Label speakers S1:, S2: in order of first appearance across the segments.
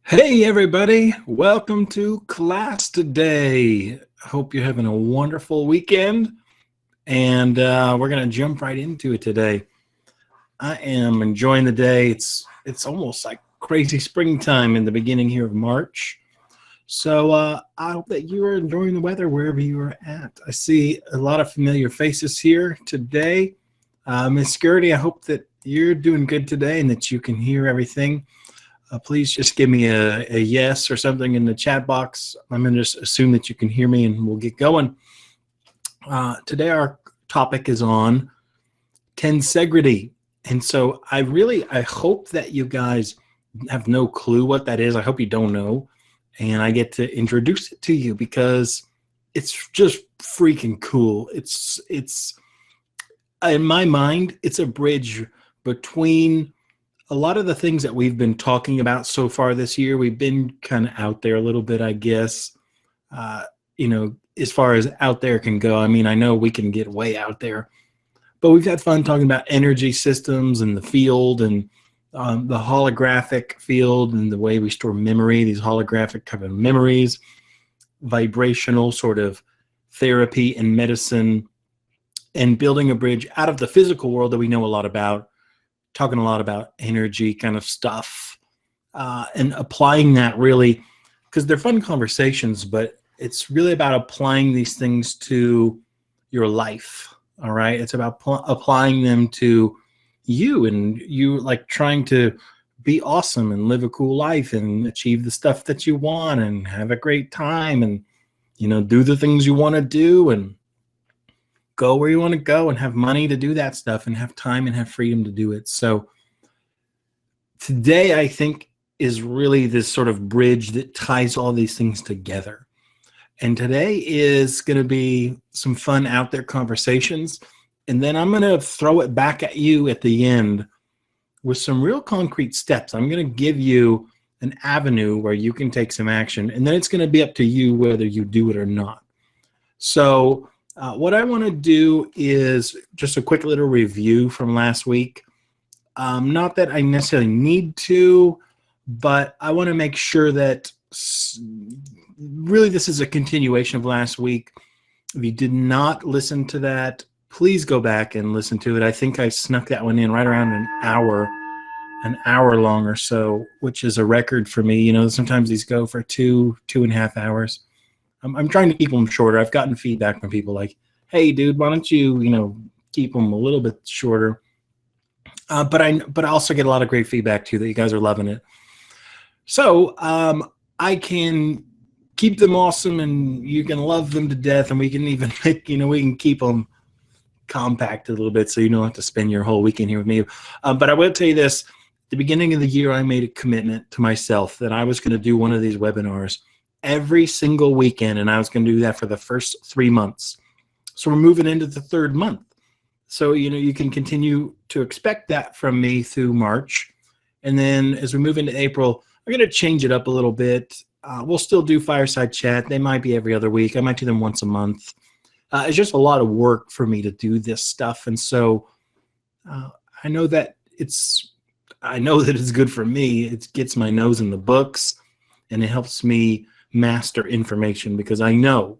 S1: Hey everybody, welcome to class today. Hope you're having a wonderful weekend, and we're gonna jump right into it today. I am enjoying the day. It's almost like crazy springtime in the beginning here of March. So I hope that you are enjoying the weather wherever you are at. I see a lot of familiar faces here today. Miss Gertie, I hope that you're doing good today and that you can hear everything. Please just give me a yes or something in the chat box. I'm going to just assume that you can hear me and we'll get going. Today our topic is on tensegrity. And so I hope that you guys have no clue what that is. I hope you don't know. And I get to introduce it to you because it's just freaking cool. It's in my mind, it's a bridge between a lot of the things that we've been talking about so far this year. We've been kind of out there a little bit, I guess, as far as out there can go. I mean, I know we can get way out there, but we've had fun talking about energy systems and the field and the holographic field and the way we store memory, these holographic kind of memories, vibrational sort of therapy and medicine, and building a bridge out of the physical world that we know a lot about, talking a lot about energy kind of stuff, and applying that really, because they're fun conversations, but it's really about applying these things to your life. All right. It's about applying them to you, and you like trying to be awesome and live a cool life and achieve the stuff that you want and have a great time and, do the things you want to do and go where you want to go and have money to do that stuff and have time and have freedom to do it. So today, I think, is really this sort of bridge that ties all these things together. And today is going to be some fun out there conversations. And then I'm going to throw it back at you at the end with some real concrete steps. I'm going to give you an avenue where you can take some action. And then it's going to be up to you whether you do it or not. So what I want to do is just a quick little review from last week. Not that I necessarily need to, but I want to make sure that really this is a continuation of last week. If you did not listen to that, please go back and listen to it. I think I snuck that one in right around an hour long or so, which is a record for me. Sometimes these go for 2.5 hours. I'm trying to keep them shorter. I've gotten feedback from people like, hey, dude, why don't you, keep them a little bit shorter? But I also get a lot of great feedback, too, that you guys are loving it. So I can keep them awesome, and you can love them to death, and we can even make, we can keep them compact a little bit so you don't have to spend your whole weekend here with me. But I will tell you this. At the beginning of the year, I made a commitment to myself that I was going to do one of these webinars every single weekend, and I was going to do that for the first 3 months. So we're moving into the third month. So, you can continue to expect that from me through March. And then as we move into April, I'm going to change it up a little bit. We'll still do fireside chat. They might be every other week. I might do them once a month. It's just a lot of work for me to do this stuff. And so I know that it's good for me. It gets my nose in the books, and it helps me master information, because I know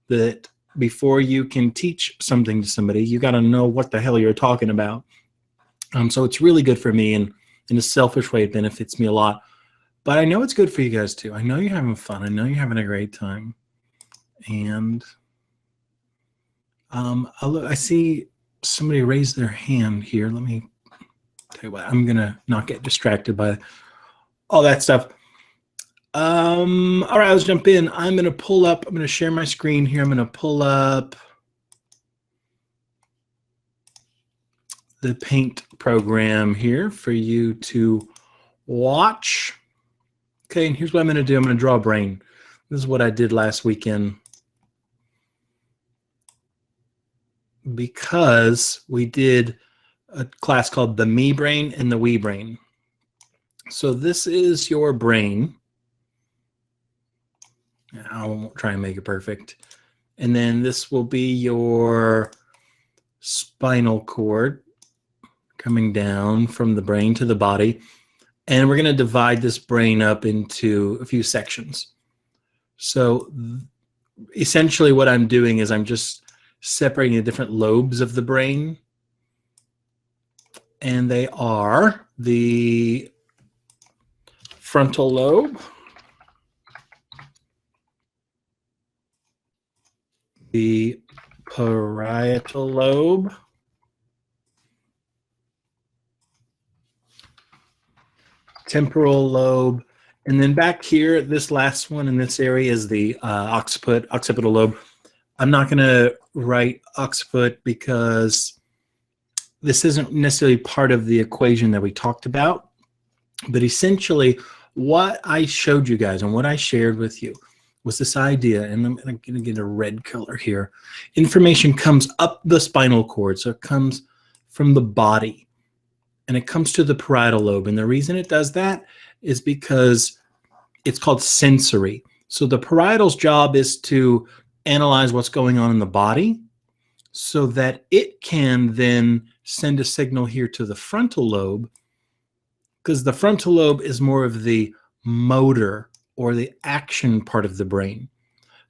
S1: that before you can teach something to somebody, you got to know what the hell you're talking about. So it's really good for me, and in a selfish way, it benefits me a lot. But I know it's good for you guys too. I know you're having fun. I know you're having a great time. And I see somebody raise their hand here. Let me tell you what. I'm gonna not get distracted by all that stuff. All right, let's jump in. I'm going to share my screen here. I'm going to pull up the Paint program here for you to watch. Okay, and here's what I'm going to do. I'm going to draw a brain. This is what I did last weekend, because we did a class called the Me Brain and the We Brain. So this is your brain. I won't try and make it perfect. And then this will be your spinal cord coming down from the brain to the body. And we're going to divide this brain up into a few sections. So essentially what I'm doing is I'm just separating the different lobes of the brain. And they are the frontal lobe, the parietal lobe, temporal lobe, and then back here, this last one in this area is the occipital lobe. I'm not going to write occiput because this isn't necessarily part of the equation that we talked about, but essentially what I showed you guys and what I shared with you was this idea, and I'm going to get a red color here. Information comes up the spinal cord, so it comes from the body, and it comes to the parietal lobe. And the reason it does that is because it's called sensory. So the parietal's job is to analyze what's going on in the body so that it can then send a signal here to the frontal lobe, because the frontal lobe is more of the motor or the action part of the brain.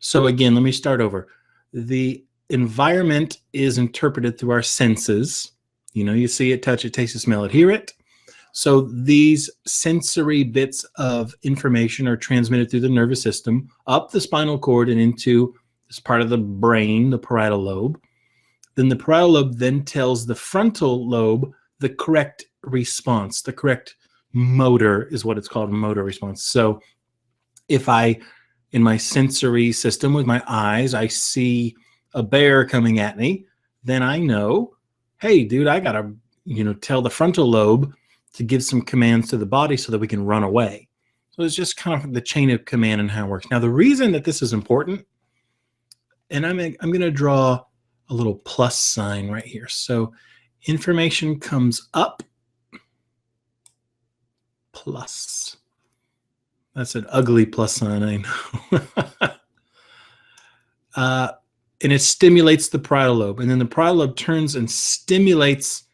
S1: So again, let me start over. The environment is interpreted through our senses. You know, you see it, touch it, taste it, smell it, hear it. So these sensory bits of information are transmitted through the nervous system, up the spinal cord and into this part of the brain, the parietal lobe. Then the parietal lobe then tells the frontal lobe the correct response. The correct motor is what it's called, motor response. So if I, in my sensory system with my eyes, I see a bear coming at me, then I know, hey, dude, I got to, tell the frontal lobe to give some commands to the body so that we can run away. So it's just kind of the chain of command and how it works. Now, the reason that this is important, and I'm going to draw a little plus sign right here. So information comes up, plus. That's an ugly plus sign, I know. And it stimulates the parietal lobe. And then the parietal lobe turns and stimulates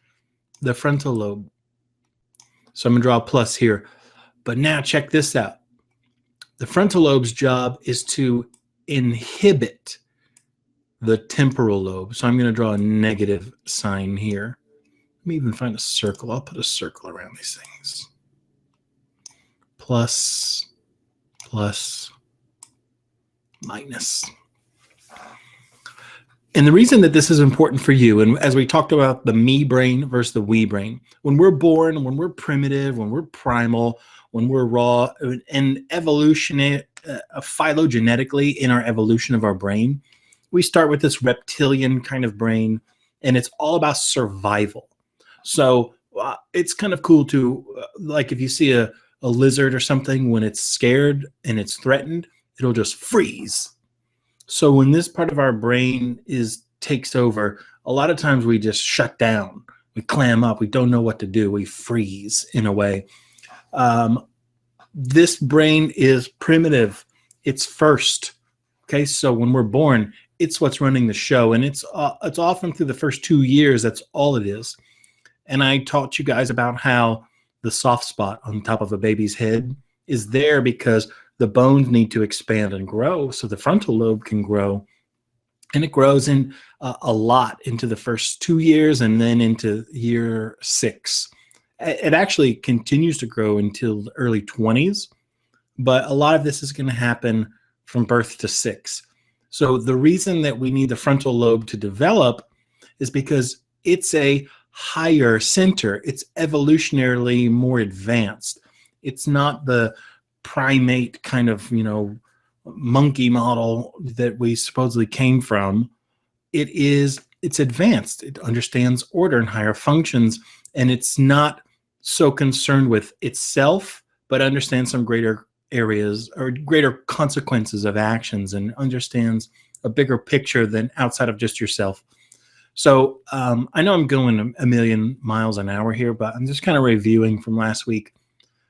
S1: the frontal lobe. So I'm going to draw a plus here. But now check this out. The frontal lobe's job is to inhibit the temporal lobe. So I'm going to draw a negative sign here. Let me even find a circle. I'll put a circle around these things. Plus, plus, minus. And the reason that this is important for you, and as we talked about the me brain versus the we brain, when we're born, when we're primitive, when we're primal, when we're raw, and phylogenetically in our evolution of our brain, we start with this reptilian kind of brain, and it's all about survival. So it's kind of cool to, like if you see a lizard or something, when it's scared and it's threatened, it'll just freeze. So when this part of our brain takes over, a lot of times we just shut down. We clam up. We don't know what to do. We freeze in a way. This brain is primitive. It's first. Okay, so when we're born, it's what's running the show, and it's often through the first 2 years. That's all it is. And I taught you guys about how the soft spot on top of a baby's head is there because the bones need to expand and grow so the frontal lobe can grow. And it grows in a lot into the first 2 years and then into year 6. It actually continues to grow until the early 20s, but a lot of this is going to happen from birth to 6. So the reason that we need the frontal lobe to develop is because it's a higher center. It's evolutionarily more advanced. It's not the primate kind of, monkey model that we supposedly came from. It's advanced. It understands order and higher functions, and it's not so concerned with itself, but understands some greater areas or greater consequences of actions and understands a bigger picture than outside of just yourself. So I know I'm going a million miles an hour here, but I'm just kind of reviewing from last week.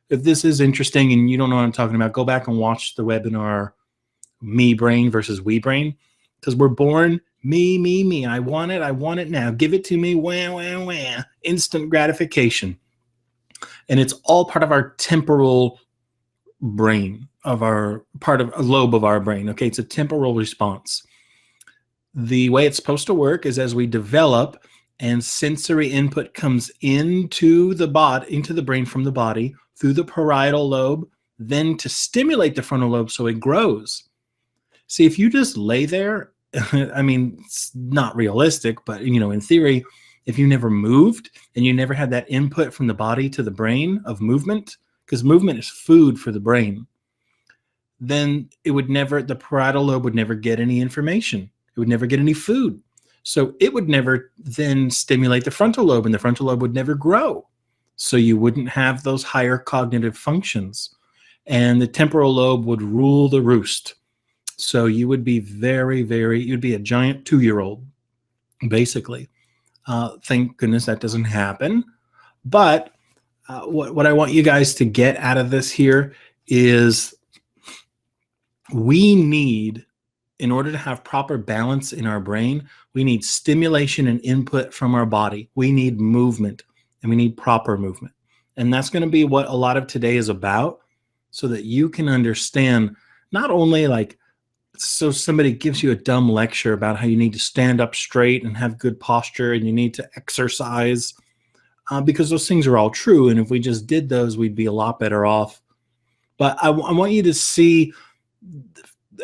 S1: If this is interesting and you don't know what I'm talking about, go back and watch the webinar, Me Brain versus We Brain, because we're born me. I want it now. Give it to me. Wah, wah, wah. Instant gratification. And it's all part of our temporal brain, of our part of a lobe of our brain. Okay, it's a temporal response. The way it's supposed to work is as we develop and sensory input comes into the body, into the brain from the body through the parietal lobe, then to stimulate the frontal lobe so it grows. See, if you just lay there, I mean, it's not realistic, but in theory, if you never moved and you never had that input from the body to the brain of movement, because movement is food for the brain, then the parietal lobe would never get any information. It would never get any food. So it would never then stimulate the frontal lobe, and the frontal lobe would never grow. So you wouldn't have those higher cognitive functions. And the temporal lobe would rule the roost. So you would be you'd be a giant 2-year-old, basically. Thank goodness that doesn't happen. But what I want you guys to get out of this here is we need, in order to have proper balance in our brain, we need stimulation and input from our body. We need movement, and we need proper movement. And that's going to be what a lot of today is about, so that you can understand not only so somebody gives you a dumb lecture about how you need to stand up straight and have good posture and you need to exercise, because those things are all true. And if we just did those, we'd be a lot better off. But I want you to see,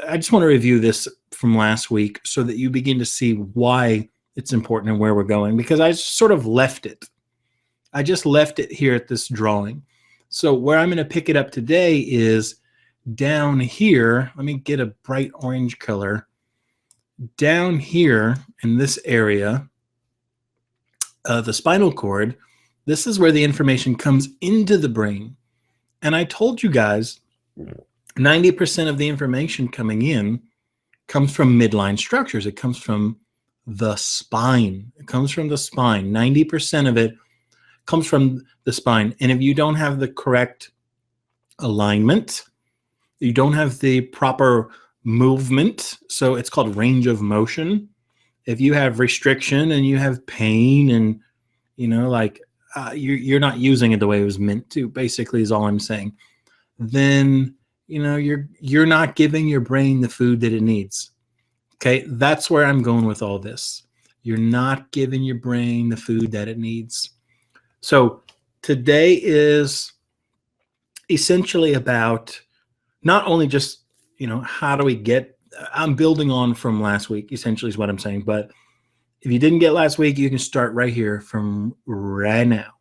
S1: I just want to review this from last week so that you begin to see why it's important and where we're going, because I sort of left it. I just left it here at this drawing. So where I'm going to pick it up today is down here. Let me get a bright orange color. Down here in this area, the spinal cord, this is where the information comes into the brain. And I told you guys, 90% of the information coming in comes from midline structures. It comes from the spine. It comes from the spine. 90% of it comes from the spine. And if you don't have the correct alignment, you don't have the proper movement, so it's called range of motion. If you have restriction and you have pain and, you're not using it the way it was meant to, basically is all I'm saying, then, you're not giving your brain the food that it needs. Okay, that's where I'm going with all this. You're not giving your brain the food that it needs. So today is essentially about not only just, how do we get, I'm building on from last week, essentially is what I'm saying. But if you didn't get last week, you can start right here from right now,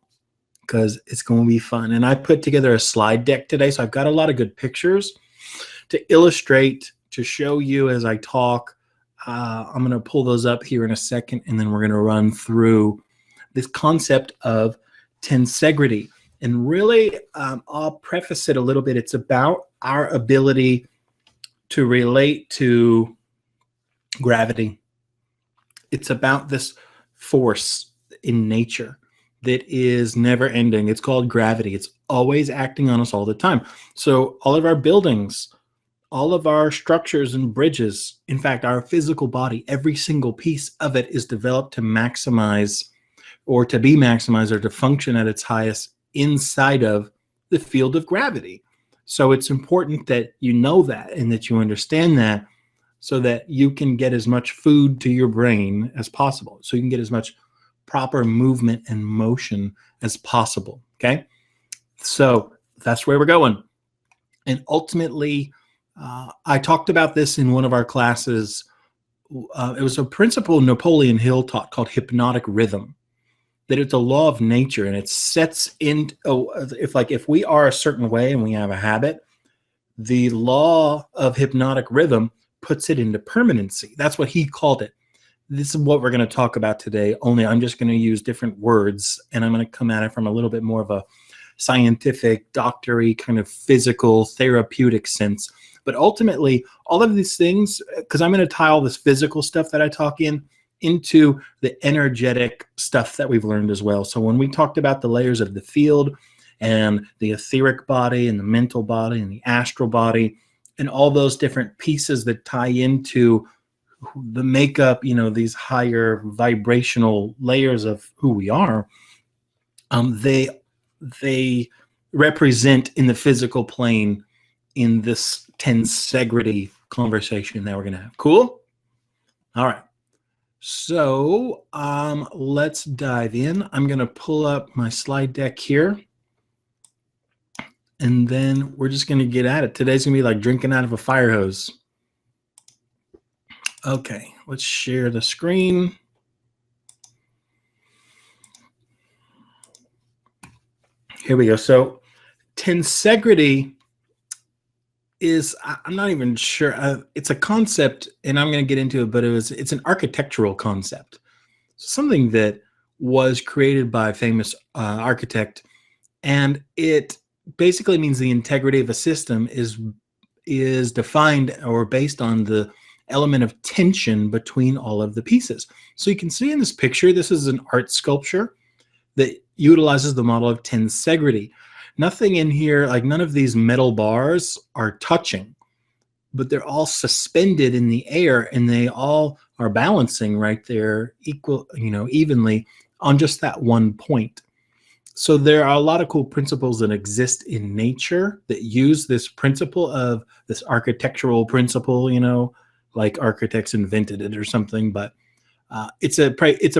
S1: because it's going to be fun. And I put together a slide deck today, so I've got a lot of good pictures to illustrate, to show you as I talk. I'm going to pull those up here in a second, and then we're going to run through this concept of tensegrity. And really, I'll preface it a little bit. It's about our ability to relate to gravity. It's about this force in nature that is never ending. It's called gravity. It's always acting on us all the time. So all of our buildings, all of our structures and bridges, in fact, our physical body, every single piece of it is developed to maximize, or to be maximized, or to function at its highest inside of the field of gravity. So it's important that you know that and that you understand that, so that you can get as much food to your brain as possible. So you can get as much proper movement and motion as possible. Okay. So that's where we're going. And ultimately, I talked about this in one of our classes. It was a principle Napoleon Hill taught called hypnotic rhythm. That it's a law of nature, and it sets in, if we are a certain way and we have a habit, the law of hypnotic rhythm puts it into permanency. That's what he called it. This is what we're going to talk about today, only I'm just going to use different words, and I'm going to come at it from a little bit more of a scientific, doctory, kind of physical, therapeutic sense. But ultimately, all of these things, because I'm going to tie all this physical stuff that I talk into the energetic stuff that we've learned as well. So when we talked about the layers of the field and the etheric body and the mental body and the astral body and all those different pieces that tie into the makeup, these higher vibrational layers of who we are, they they represent in the physical plane in this tensegrity conversation that we're going to have. Cool? All right. So let's dive in. I'm going to pull up my slide deck here, and then we're just going to get at it. Today's going to be like drinking out of a fire hose. Okay, let's share the screen. Here we go. So tensegrity is, I'm not even sure, it's a concept, and I'm going to get into it, but it's an architectural concept, something that was created by a famous architect, and it basically means the integrity of a system is defined or based on the element of tension between all of the pieces. So you can see in this picture, this is an art sculpture that utilizes the model of tensegrity. Nothing in here, like none of these metal bars are touching, but they're all suspended in the air, and they all are balancing right there evenly on just that one point. So there are a lot of cool principles that exist in nature that use this principle of this architectural principle, like architects invented it or something, but it's a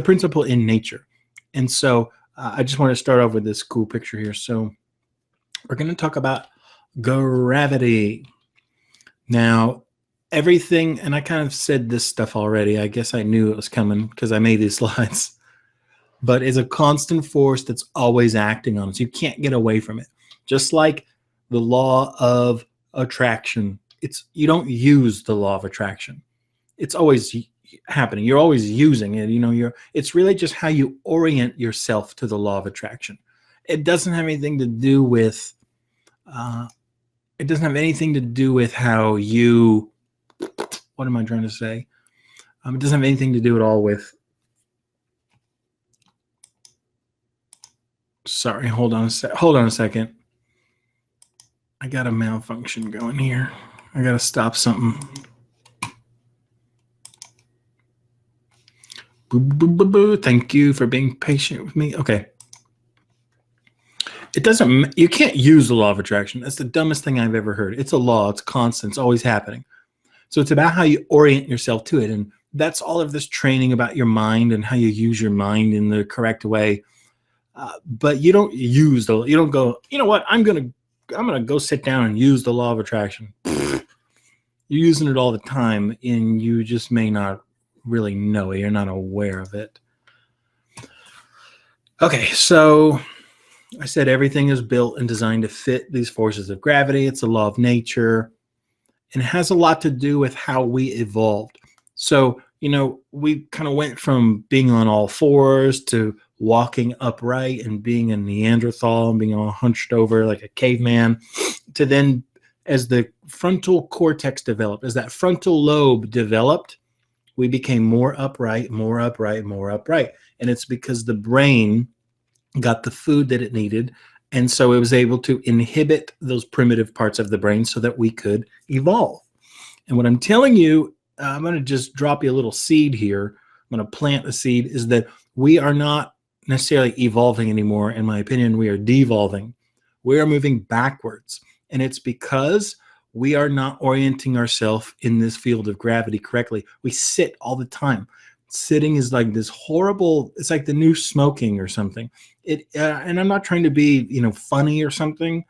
S1: principle in nature. And so I just want to start off with this cool picture here. So we're going to talk about gravity. Now, everything, and I kind of said this stuff already. I guess I knew it was coming because I made these slides. But it's a constant force that's always acting on us. You can't get away from it. Just like the law of attraction. You don't use the law of attraction. It's always happening. You're always using it. It's really just how you orient yourself to the law of attraction. It doesn't have anything to do with how you, what am I trying to say? It doesn't have anything to do at all with, sorry, hold on a second. I got a malfunction going here. I got to stop something. Thank you for being patient with me. Okay. You can't use the law of attraction. That's the dumbest thing I've ever heard. It's a law. It's constant. It's always happening. So it's about how you orient yourself to it. And that's all of this training about your mind and how you use your mind in the correct way. But you don't you don't go, you know what? I'm going to go sit down and use the law of attraction. You're using it all the time, and you just may not really know it. You're not aware of it. Okay, so I said everything is built and designed to fit these forces of gravity. It's a law of nature, and it has a lot to do with how we evolved. So, we kind of went from being on all fours to walking upright and being a Neanderthal and being all hunched over like a caveman, to then, as the frontal cortex developed, as that frontal lobe developed, we became more upright, more upright, more upright. And it's because the brain got the food that it needed, and so it was able to inhibit those primitive parts of the brain so that we could evolve. And what I'm telling you, I'm going to just drop you a little seed here. I'm going to plant a seed, is that we are not necessarily evolving anymore. In my opinion, we are devolving. We are moving backwards. And it's because we are not orienting ourselves in this field of gravity correctly. We sit all the time. Sitting is like this horrible, it's like the new smoking or something. And I'm not trying to be, funny or something.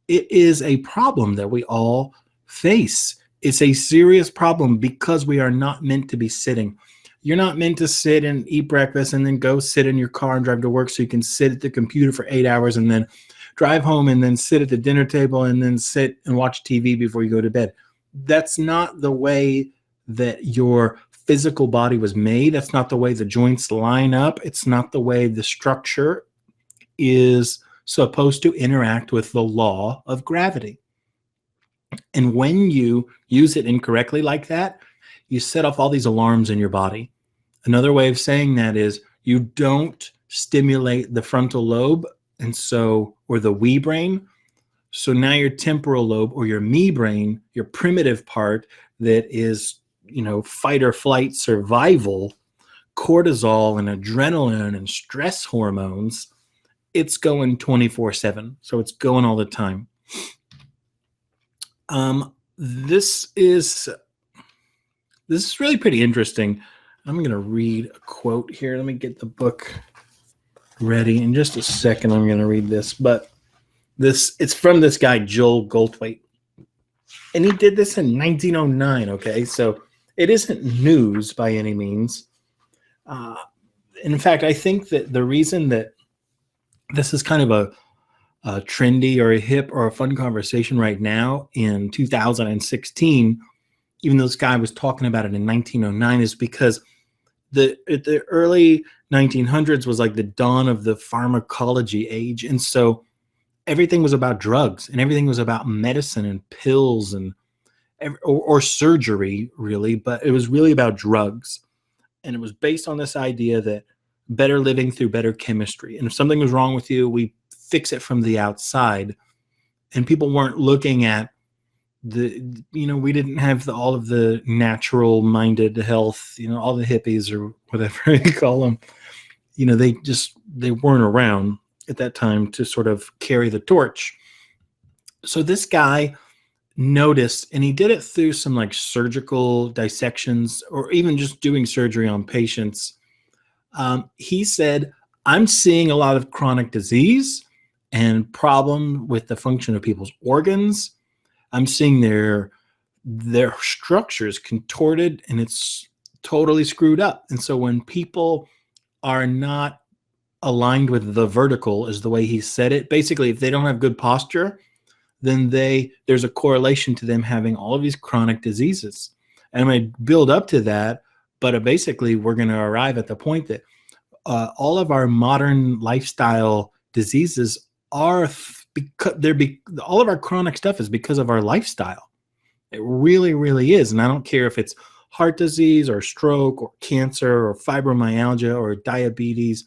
S1: It is a problem that we all face. It's a serious problem because we are not meant to be sitting. You're not meant to sit and eat breakfast and then go sit in your car and drive to work so you can sit at the computer for 8 hours and then drive home and then sit at the dinner table and then sit and watch TV before you go to bed. That's not the way that your physical body was made. That's not the way the joints line up. It's not the way the structure is supposed to interact with the law of gravity. And when you use it incorrectly like that, you set off all these alarms in your body. Another way of saying that is you don't stimulate the frontal lobe, or the we brain. So now your temporal lobe, or your me brain, your primitive part that is, fight or flight survival, cortisol and adrenaline and stress hormones it's going 24/7. So it's going all the time. This is really pretty interesting. I'm going to read a quote here. Let me get the book ready. In just a second, I'm going to read this. But it's from this guy, Joel Goldthwait. And he did this in 1909, okay? So it isn't news by any means. In fact, I think that the reason that this is kind of a trendy or a hip or a fun conversation right now in 2016, even though this guy was talking about it in 1909, is because the early 1900s was like the dawn of the pharmacology age. And so everything was about drugs and everything was about medicine and pills and or surgery, really, but it was really about drugs. And it was based on this idea that better living through better chemistry. And if something was wrong with you, we fix it from the outside. And people weren't looking at we didn't have all of the natural minded health, all the hippies or whatever you call them. They weren't around at that time to sort of carry the torch. So this guy noticed, and he did it through some like surgical dissections or even just doing surgery on patients. He said, I'm seeing a lot of chronic disease and problem with the function of people's organs. I'm seeing their structures contorted and it's totally screwed up. And so when people are not aligned with the vertical, is the way he said it, basically, if they don't have good posture, then there's a correlation to them having all of these chronic diseases. And I'm going to build up to that, but basically we're going to arrive at the point that all of our modern lifestyle diseases are all of our chronic stuff is because of our lifestyle. It really, really is. And I don't care if it's heart disease or stroke or cancer or fibromyalgia or diabetes.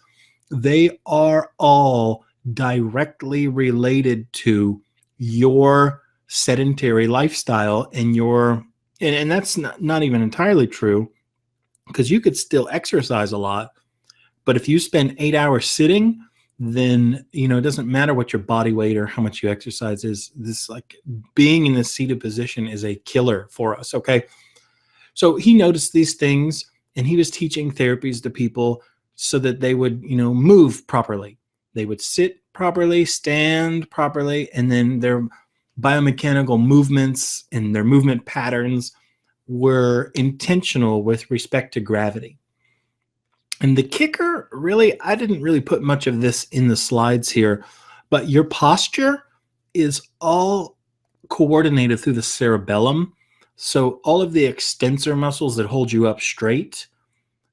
S1: They are all directly related to your sedentary lifestyle and and that's not even entirely true, because you could still exercise a lot, but if you spend 8 hours sitting, then it doesn't matter what your body weight or how much you exercise is. This, like, being in this seated position is a killer for us. Okay, so he noticed these things and he was teaching therapies to people so that they would move properly. They would sit properly, stand properly, and then their biomechanical movements and their movement patterns were intentional with respect to gravity. And the kicker, really, I didn't really put much of this in the slides here, but your posture is all coordinated through the cerebellum. So all of the extensor muscles that hold you up straight,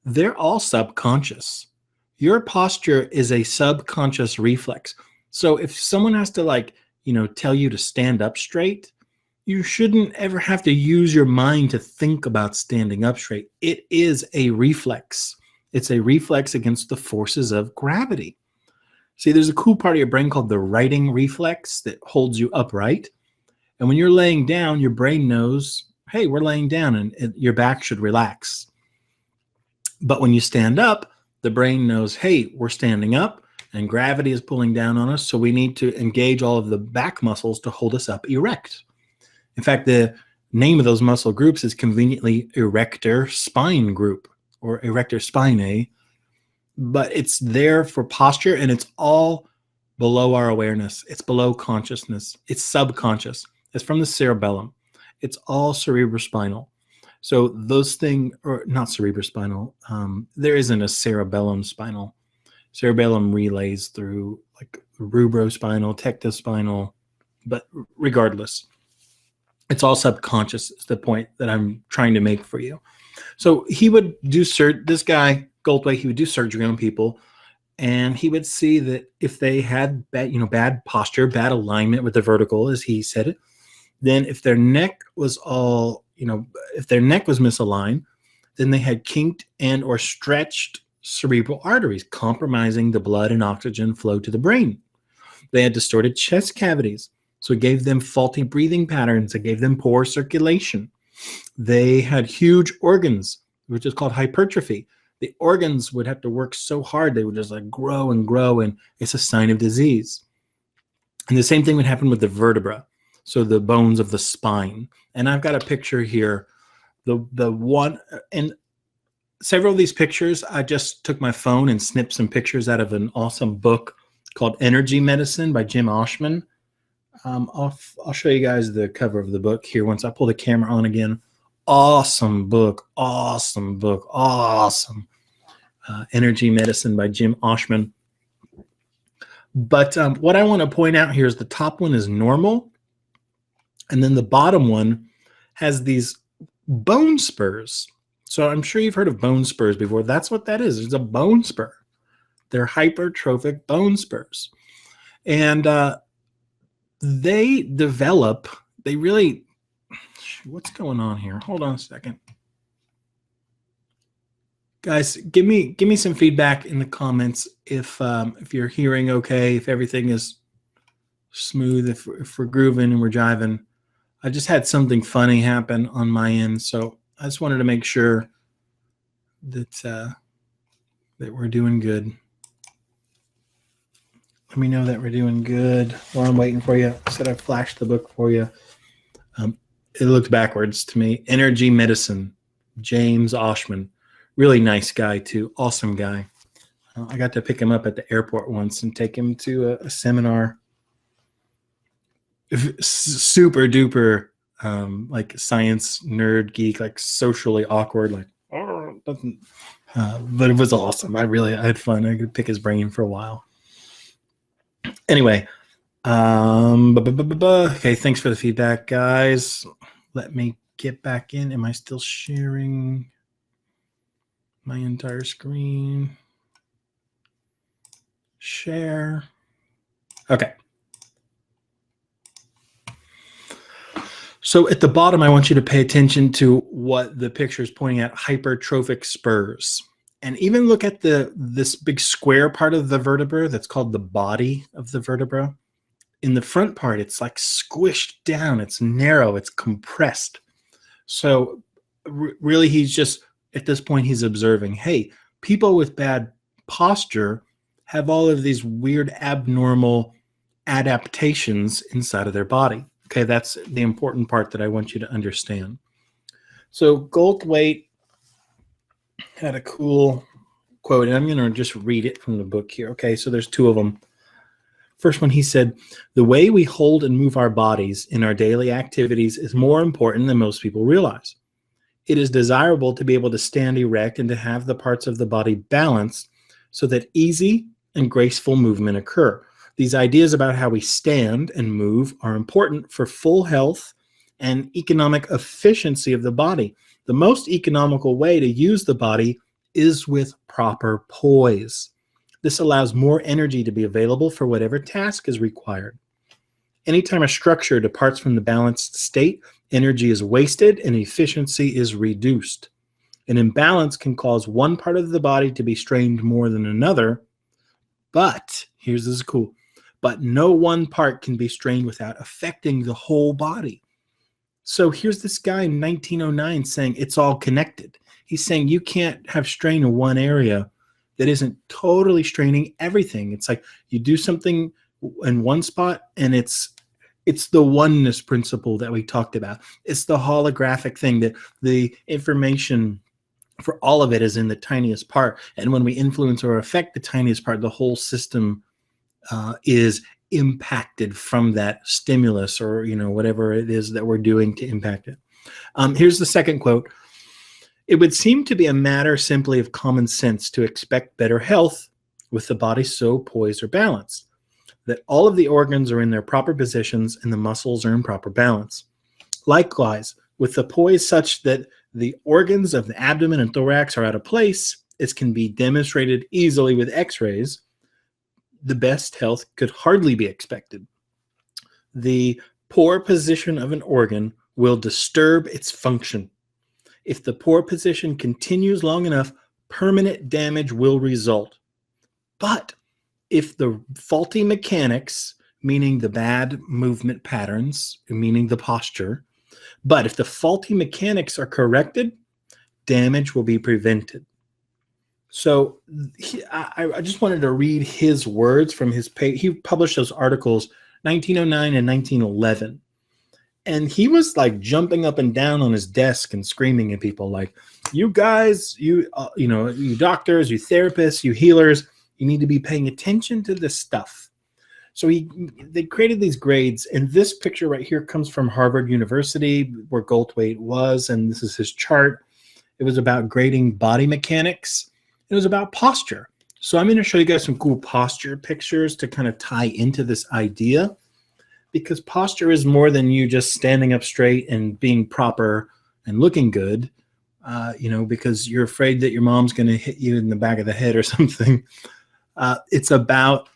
S1: they're all subconscious. Your posture is a subconscious reflex. So if someone has to tell you to stand up straight, you shouldn't ever have to use your mind to think about standing up straight. It is a reflex. It's a reflex against the forces of gravity. See, there's a cool part of your brain called the righting reflex that holds you upright. And when you're laying down, your brain knows, hey, we're laying down and your back should relax. But when you stand up, the brain knows, hey, we're standing up and gravity is pulling down on us. So we need to engage all of the back muscles to hold us up erect. In fact, the name of those muscle groups is conveniently erector spine group, or erector spinae, but it's there for posture, and it's all below our awareness. It's below consciousness. It's subconscious. It's from the cerebellum. It's all cerebrospinal. So those things, or not cerebrospinal, there isn't a cerebellum spinal. Cerebellum relays through like rubrospinal, tectospinal, but regardless, it's all subconscious is the point that I'm trying to make for you. So he would do this guy, Goldthwait, he would do surgery on people, and he would see that if they had bad posture, bad alignment with the vertical, as he said it, then if their neck was if their neck was misaligned, then they had kinked and or stretched cerebral arteries, compromising the blood and oxygen flow to the brain. They had distorted chest cavities, so it gave them faulty breathing patterns. It gave them poor circulation. They had huge organs, which is called hypertrophy. the organs would have to work so hard, they would just like grow and grow, and it's a sign of disease. And the same thing would happen with the vertebra, so the bones of the spine. And I've got a picture here. The one, and several of these pictures, I just took my phone and snipped some pictures out of an awesome book called Energy Medicine by Jim Oshman. I'll show you guys the cover of the book here once I pull the camera on again. Awesome book, awesome book, awesome. Energy Medicine by Jim Oshman. But what I want to point out here is the top one is normal, and then the bottom one has these bone spurs. So I'm sure you've heard of bone spurs before. That's what that is. It's a bone spur. They're hypertrophic bone spurs. And they develop, they really, what's going on here? Hold on a second. Guys, give me some feedback in the comments if you're hearing okay, if everything is smooth, if we're grooving and we're jiving. I just had something funny happen on my end, so I just wanted to make sure that that we're doing good. Let me know that we're doing good while I'm waiting for you. I said I flashed the book for you. It looked backwards to me. Energy Medicine, James Oshman. Really nice guy, too. Awesome guy. I got to pick him up at the airport once and take him to a seminar. Super duper, like science nerd geek, like socially awkward, like, but it was awesome. I had fun. I could pick his brain for a while. Anyway, okay, thanks for the feedback, guys. Let me get back in. Am I still sharing my entire screen? Share. Okay. So at the bottom, I want you to pay attention to what the picture is pointing at, hypertrophic spurs. And even look at this big square part of the vertebra that's called the body of the vertebra. In the front part, it's like squished down. It's narrow. It's compressed. So really, he's just, at this point, he's observing, hey, people with bad posture have all of these weird abnormal adaptations inside of their body. Okay, that's the important part that I want you to understand. So Goldthwait had a cool quote, and I'm going to just read it from the book here. Okay, so there's two of them. First one, he said, the way we hold and move our bodies in our daily activities is more important than most people realize. It is desirable to be able to stand erect and to have the parts of the body balanced so that easy and graceful movement occur. These ideas about how we stand and move are important for full health and economic efficiency of the body. The most economical way to use the body is with proper poise. This allows more energy to be available for whatever task is required. Anytime a structure departs from the balanced state, energy is wasted and efficiency is reduced. An imbalance can cause one part of the body to be strained more than another, but, this is cool, but no one part can be strained without affecting the whole body. So here's this guy in 1909 saying it's all connected. He's saying you can't have strain in one area that isn't totally straining everything. It's like you do something in one spot and it's the oneness principle that we talked about. It's the holographic thing that the information for all of it is in the tiniest part. And when we influence or affect the tiniest part, the whole system is impacted from that stimulus or, whatever it is that we're doing to impact it. Here's the second quote. It would seem to be a matter simply of common sense to expect better health with the body so poised or balanced, that all of the organs are in their proper positions and the muscles are in proper balance. Likewise, with the poise such that the organs of the abdomen and thorax are out of place, as can be demonstrated easily with x-rays, the best health could hardly be expected. The poor position of an organ will disturb its function. If the poor position continues long enough, permanent damage will result. But if the faulty mechanics, meaning the bad movement patterns, meaning the posture, but if the faulty mechanics are corrected, damage will be prevented. So I just wanted to read his words from his page. He published those articles 1909 and 1911. And he was like jumping up and down on his desk and screaming at people like, you guys, you doctors, you therapists, you healers, you need to be paying attention to this stuff. So they created these grades, and this picture right here comes from Harvard University, where Goldthwait was, and this is his chart. It was about grading body mechanics. It was about posture. So I'm going to show you guys some cool posture pictures to kind of tie into this idea, because posture is more than you just standing up straight and being proper and looking good, because you're afraid that your mom's going to hit you in the back of the head or something. It's about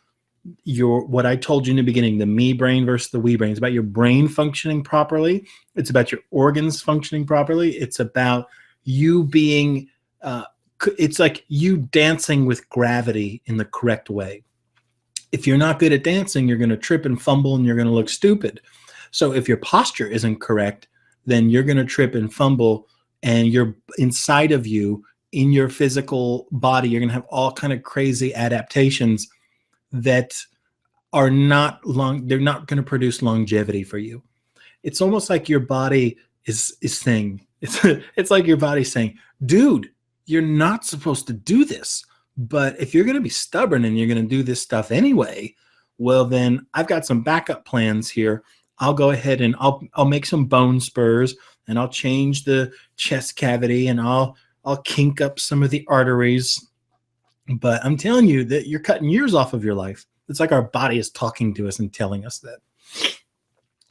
S1: what I told you in the beginning, the me brain versus the we brain. It's about your brain functioning properly. It's about your organs functioning properly. It's about you being, it's like you dancing with gravity in the correct way. If you're not good at dancing, you're going to trip and fumble and you're going to look stupid. So if your posture isn't correct, then you're going to trip and fumble, and you're inside of you, in your physical body, you're going to have all kind of crazy adaptations that are not long. They're not going to produce longevity for you. It's almost like your body is saying, it's like your body saying, dude, you're not supposed to do this. But if you're going to be stubborn and you're going to do this stuff anyway, well, then I've got some backup plans here. I'll go ahead and I'll make some bone spurs, and I'll change the chest cavity, and I'll kink up some of the arteries. But I'm telling you that you're cutting years off of your life. It's like our body is talking to us and telling us that.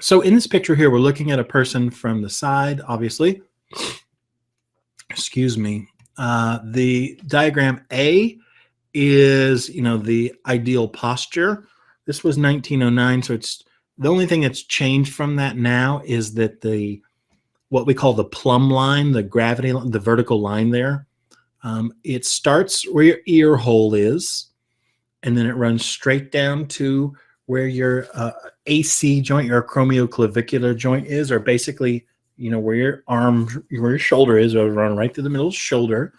S1: So in this picture here, we're looking at a person from the side, obviously. Excuse me. The diagram A is, the ideal posture. This was 1909, so it's the only thing that's changed from that now is that what we call the plumb line, the gravity, the vertical line there, it starts where your ear hole is, and then it runs straight down to where your AC joint, your acromioclavicular joint is, or basically, where your arm, where your shoulder is, it'll run right through the middle of the shoulder.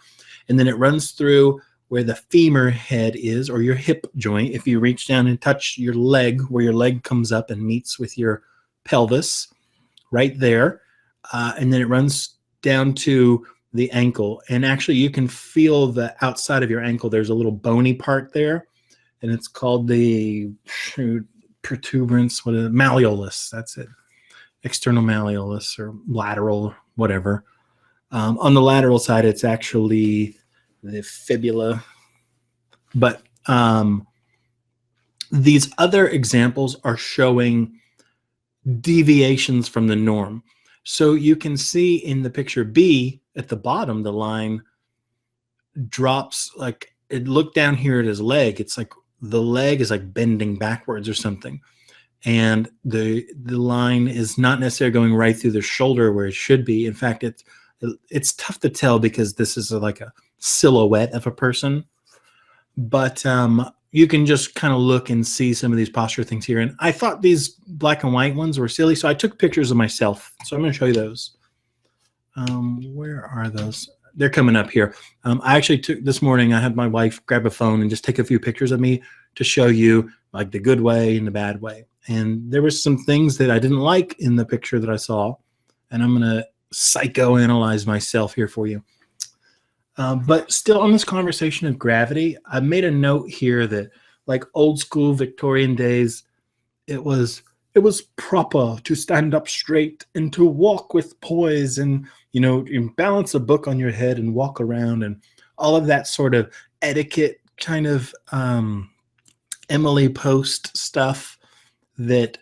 S1: And then it runs through where the femur head is, or your hip joint. If you reach down and touch your leg, where your leg comes up and meets with your pelvis, right there. And then it runs down to the ankle. And actually, you can feel the outside of your ankle. There's a little bony part there, and it's called the protuberance, malleolus. That's it. External malleolus or lateral, whatever. On the lateral side, it's actually the fibula. But these other examples are showing deviations from the norm. So you can see in the picture B at the bottom, the line drops, like it looked down here at his leg. It's like the leg is like bending backwards or something. And the line is not necessarily going right through the shoulder where it should be. In fact, it's tough to tell because this is like a silhouette of a person. But you can just kind of look and see some of these posture things here. And I thought these black and white ones were silly, so I took pictures of myself. So I'm going to show you those. Where are those? They're coming up here. I actually took this morning, I had my wife grab a phone and just take a few pictures of me to show you like the good way and the bad way. And there were some things that I didn't like in the picture that I saw. And I'm going to psychoanalyze myself here for you. But still on this conversation of gravity, I made a note here that like old school Victorian days, it was proper to stand up straight and to walk with poise and, balance a book on your head and walk around and all of that sort of etiquette kind of Emily Post stuff, that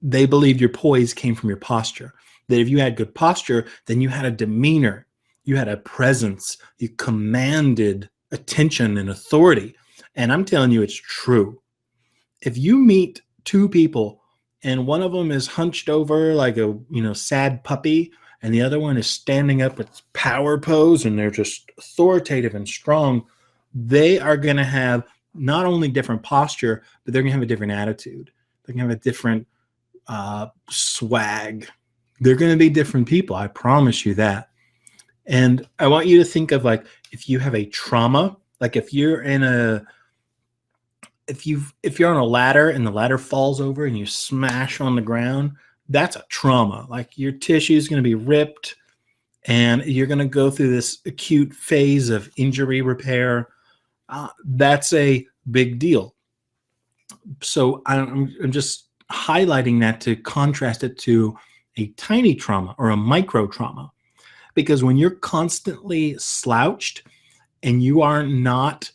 S1: they believed your poise came from your posture. That if you had good posture, then you had a demeanor, you had a presence, you commanded attention and authority. And I'm telling you, it's true. If you meet two people and one of them is hunched over like a sad puppy, and the other one is standing up with power pose and they're just authoritative and strong, they are going to have not only different posture, but they're going to have a different attitude. They're going to have a different swag. They're going to be different people. I promise you that. And I want you to think of like, if you have a trauma Like if you're in a if you're on a ladder and the ladder falls over and you smash on the ground, that's a trauma. Like your tissue is going to be ripped and you're going to go through this acute phase of injury repair. That's a big deal. So I'm just highlighting that to contrast it to a tiny trauma or a micro trauma. Because when you're constantly slouched and you are not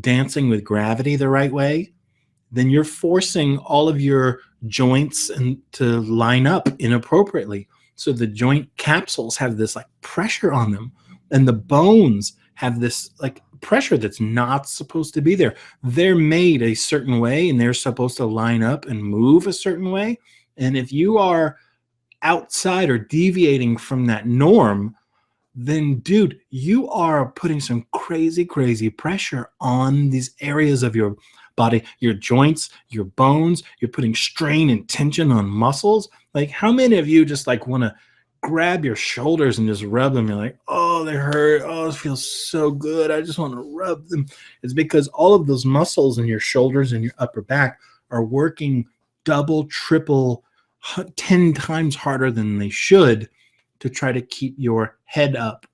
S1: dancing with gravity the right way, then you're forcing all of your joints to line up inappropriately. So the joint capsules have this like pressure on them, and the bones have this like pressure that's not supposed to be there. They're made a certain way and they're supposed to line up and move a certain way. And if you are outside or deviating from that norm, then dude, you are putting some crazy, crazy pressure on these areas of your body, your joints, your bones. You're putting strain and tension on muscles. Like how many of you just like want to grab your shoulders and just rub them? You're like, oh, they hurt. Oh, it feels so good. I just want to rub them. It's because all of those muscles in your shoulders and your upper back are working double, triple, 10 times harder than they should to try to keep your head up.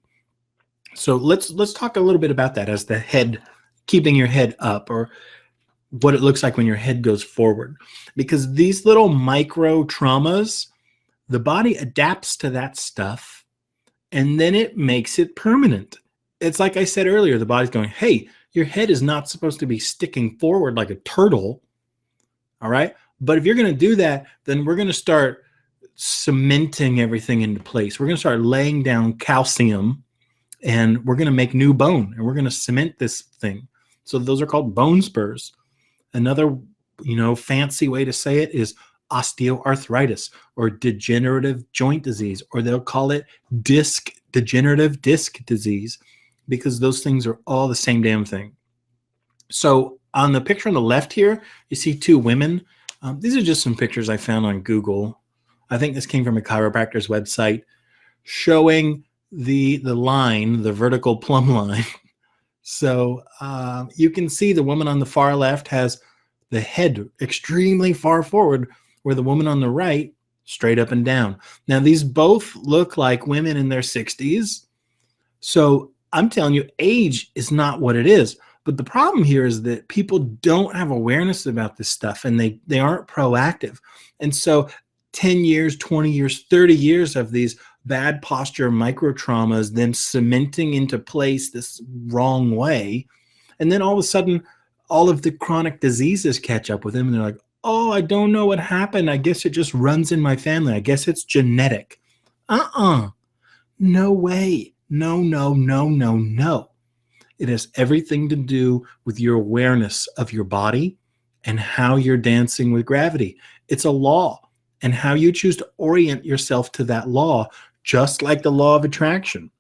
S1: So let's talk a little bit about that as the head, keeping your head up, or what it looks like when your head goes forward. Because these little micro traumas, the body adapts to that stuff and then it makes it permanent. It's like I said earlier, the body's going, hey, your head is not supposed to be sticking forward like a turtle. All right. But if you're going to do that, then we're going to start cementing everything into place. We're going to start laying down calcium and we're going to make new bone and we're going to cement this thing. So those are called bone spurs. Another, fancy way to say it is osteoarthritis or degenerative joint disease, or they'll call it degenerative disc disease, because those things are all the same damn thing. So on the picture on the left here, you see two women. These are just some pictures I found on Google. I think this came from a chiropractor's website showing the line, the vertical plumb line. So you can see the woman on the far left has the head extremely far forward, where the woman on the right straight up and down. Now, these both look like women in their 60s. So I'm telling you, age is not what it is. But the problem here is that people don't have awareness about this stuff and they aren't proactive. And so 10 years, 20 years, 30 years of these bad posture micro traumas, them cementing into place this wrong way. And then all of a sudden, all of the chronic diseases catch up with them. And they're like, oh, I don't know what happened. I guess it just runs in my family. I guess it's genetic. No way. No. It has everything to do with your awareness of your body and how you're dancing with gravity. It's a law, and how you choose to orient yourself to that law, just like the law of attraction.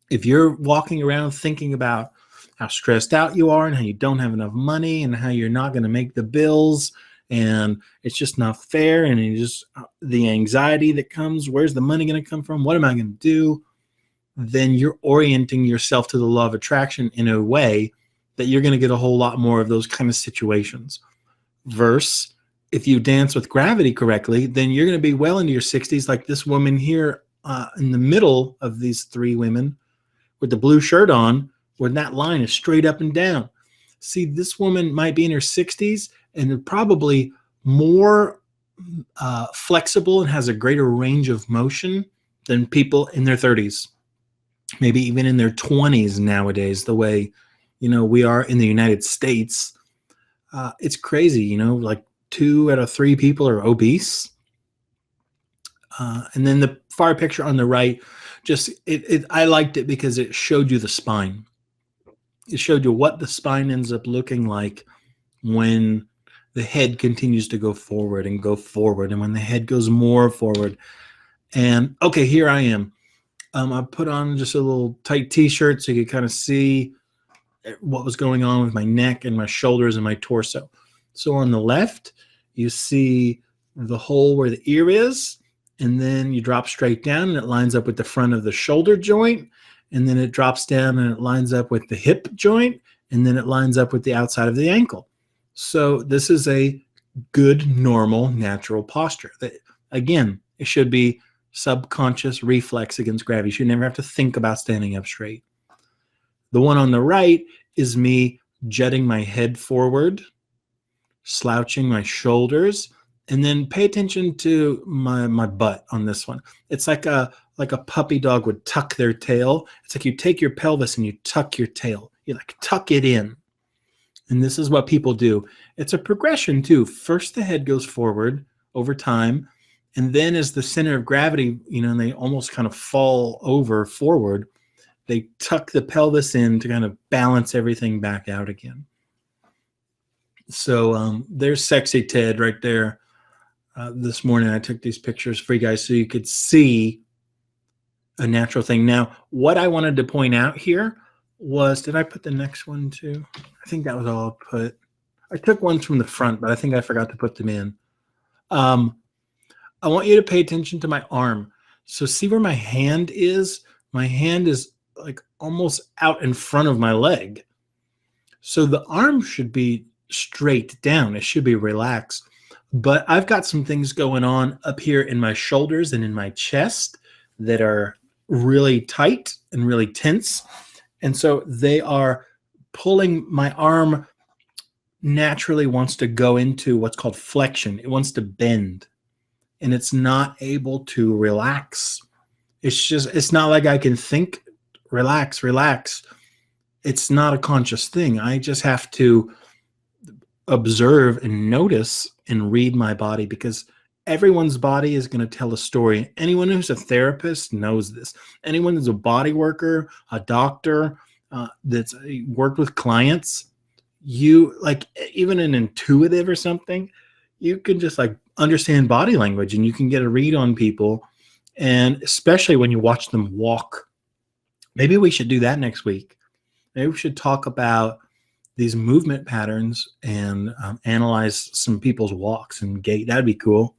S1: If you're walking around thinking about how stressed out you are and how you don't have enough money and how you're not going to make the bills and it's just not fair, and you just the anxiety that comes, where's the money going to come from? What am I going to do? Then you're orienting yourself to the law of attraction in a way that you're going to get a whole lot more of those kind of situations. Versus if you dance with gravity correctly, then you're going to be well into your 60s, like this woman here in the middle of these three women with the blue shirt on, where that line is straight up and down. See, this woman might be in her 60s and probably more flexible and has a greater range of motion than people in their 30s. Maybe even in their 20s nowadays, the way, we are in the United States. It's crazy, like 2 out of 3 people are obese. And then the far picture on the right, I liked it because it showed you the spine. It showed you what the spine ends up looking like when the head continues to go forward and go forward, and when the head goes more forward. And okay, here I am. I put on just a little tight t-shirt so you could kind of see what was going on with my neck and my shoulders and my torso. So on the left, you see the hole where the ear is, and then you drop straight down and it lines up with the front of the shoulder joint, and then it drops down and it lines up with the hip joint, and then it lines up with the outside of the ankle. So this is a good, normal, natural posture. Again, it should be subconscious reflex against gravity. You should never have to think about standing up straight. The one on the right is me jutting my head forward, slouching my shoulders, and then pay attention to my butt on this one. It's like a puppy dog would tuck their tail. It's like you take your pelvis and you tuck your tail. You like tuck it in. And this is what people do. It's a progression too. First, the head goes forward over time. And then as the center of gravity, and they almost kind of fall over forward, they tuck the pelvis in to kind of balance everything back out again. So there's Sexy Ted right there. This morning I took these pictures for you guys so you could see a natural thing. Now, what I wanted to point out here was, did I put the next one too? I think that was all I put. I took ones from the front, but I think I forgot to put them in. I want you to pay attention to my arm. So see where my hand is? My hand is like almost out in front of my leg. So the arm should be straight down. It should be relaxed. But I've got some things going on up here in my shoulders and in my chest that are really tight and really tense. And so they are pulling. My arm naturally wants to go into what's called flexion. It wants to bend, and it's not able to relax. It's not like I can think, relax. It's not a conscious thing. I just have to observe and notice and read my body, because everyone's body is going to tell a story. Anyone who's a therapist knows this. Anyone who's a body worker, a doctor that's worked with clients, you like even an intuitive or something, you can just like understand body language and you can get a read on people. And especially when you watch them walk. Maybe we should do that next week. Maybe we should talk about these movement patterns and analyze some people's walks and gait. That'd be cool.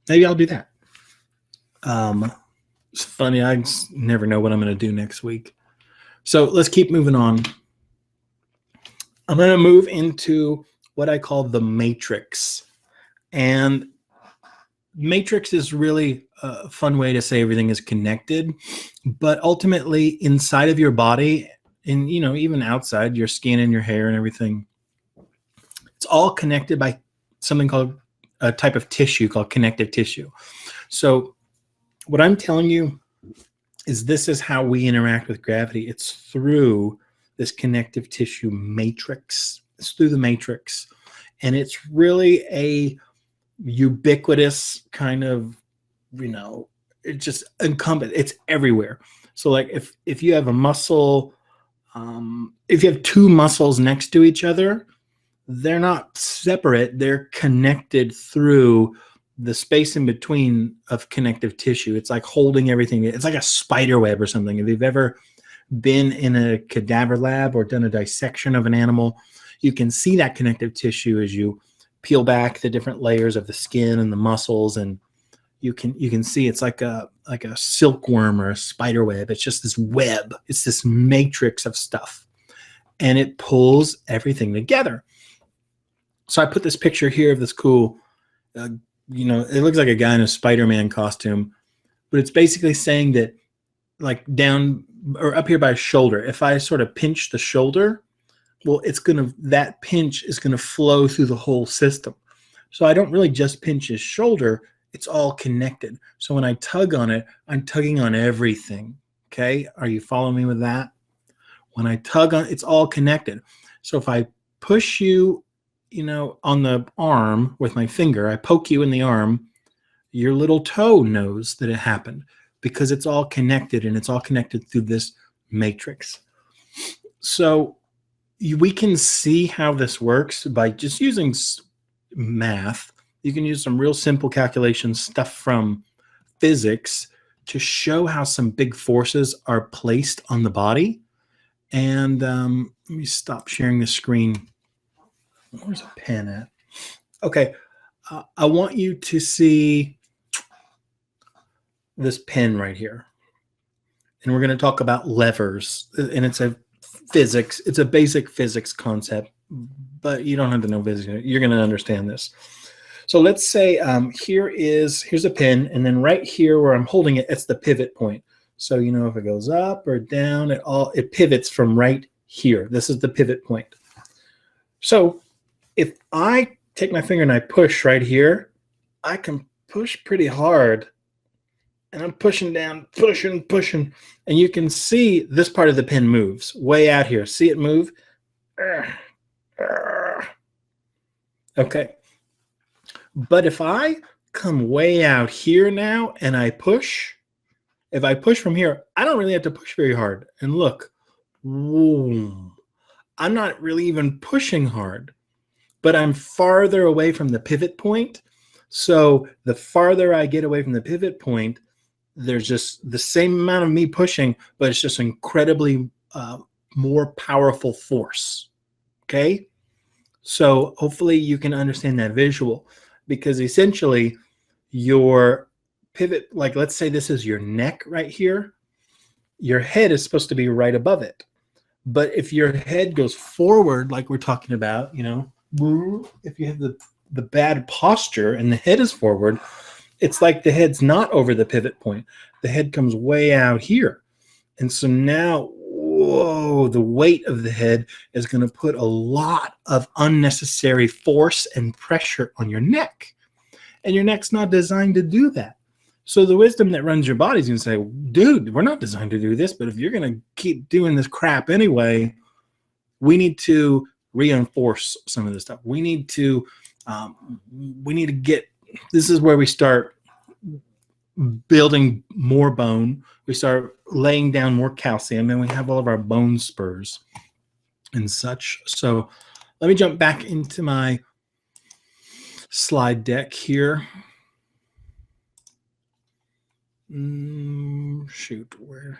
S1: Maybe I'll do that. It's funny. I never know what I'm going to do next week. So let's keep moving on. I'm going to move into what I call the matrix. And matrix is really a fun way to say everything is connected. But ultimately, inside of your body, and even outside your skin and your hair and everything, it's all connected by something called a type of tissue called connective tissue. So what I'm telling you is this is how we interact with gravity. It's through this connective tissue matrix. It's through the matrix. And it's really a ubiquitous kind of, it's just incumbent. It's everywhere. So like if you have a muscle, if you have two muscles next to each other, they're not separate. They're connected through the space in between of connective tissue. It's like holding everything. It's like a spider web or something. If you've ever been in a cadaver lab or done a dissection of an animal, you can see that connective tissue as you peel back the different layers of the skin and the muscles, and you can see it's like a silkworm or a spider web. It's just this web. It's this matrix of stuff, and it pulls everything together. So I put this picture here of this cool, it looks like a guy in a Spider-Man costume, but it's basically saying that like down or up here by his shoulder, if I sort of pinch the shoulder, well, that pinch is going to flow through the whole system. So I don't really just pinch his shoulder. It's all connected. So when I tug on it, I'm tugging on everything. Okay. Are you following me with that? When I tug on, it's all connected. So if I push you, on the arm with my finger, I poke you in the arm, your little toe knows that it happened because it's all connected, and it's all connected through this matrix. So we can see how this works by just using math. You can use some real simple calculations, stuff from physics, to show how some big forces are placed on the body. And let me stop sharing the screen. Where's a pen at? Okay. I want you to see this pen right here. And we're going to talk about levers. And it's a physics. It's a basic physics concept, but you don't have to know physics. You're going to understand this. So let's say here's a pin, and then right here where I'm holding it, it's the pivot point. So if it goes up or down, it pivots from right here. This is the pivot point. So if I take my finger and I push right here, I can push pretty hard. And I'm pushing down, pushing. And you can see this part of the pin moves way out here. See it move? Okay. But if I come way out here now and I push, if I push from here, I don't really have to push very hard. And look, boom. I'm not really even pushing hard, but I'm farther away from the pivot point. So the farther I get away from the pivot point, there's just the same amount of me pushing, but it's just incredibly more powerful force. Okay? So hopefully you can understand that visual, because essentially your pivot, like let's say this is your neck right here, your head is supposed to be right above it. But if your head goes forward, like we're talking about, if you have the bad posture and the head is forward, it's like the head's not over the pivot point. The head comes way out here. And so now, whoa, the weight of the head is going to put a lot of unnecessary force and pressure on your neck. And your neck's not designed to do that. So the wisdom that runs your body is going to say, dude, we're not designed to do this, but if you're going to keep doing this crap anyway, we need to reinforce some of this stuff. We need to get, this is where we start building more bone. We start laying down more calcium, and we have all of our bone spurs and such. So let me jump back into my slide deck here. Shoot, where?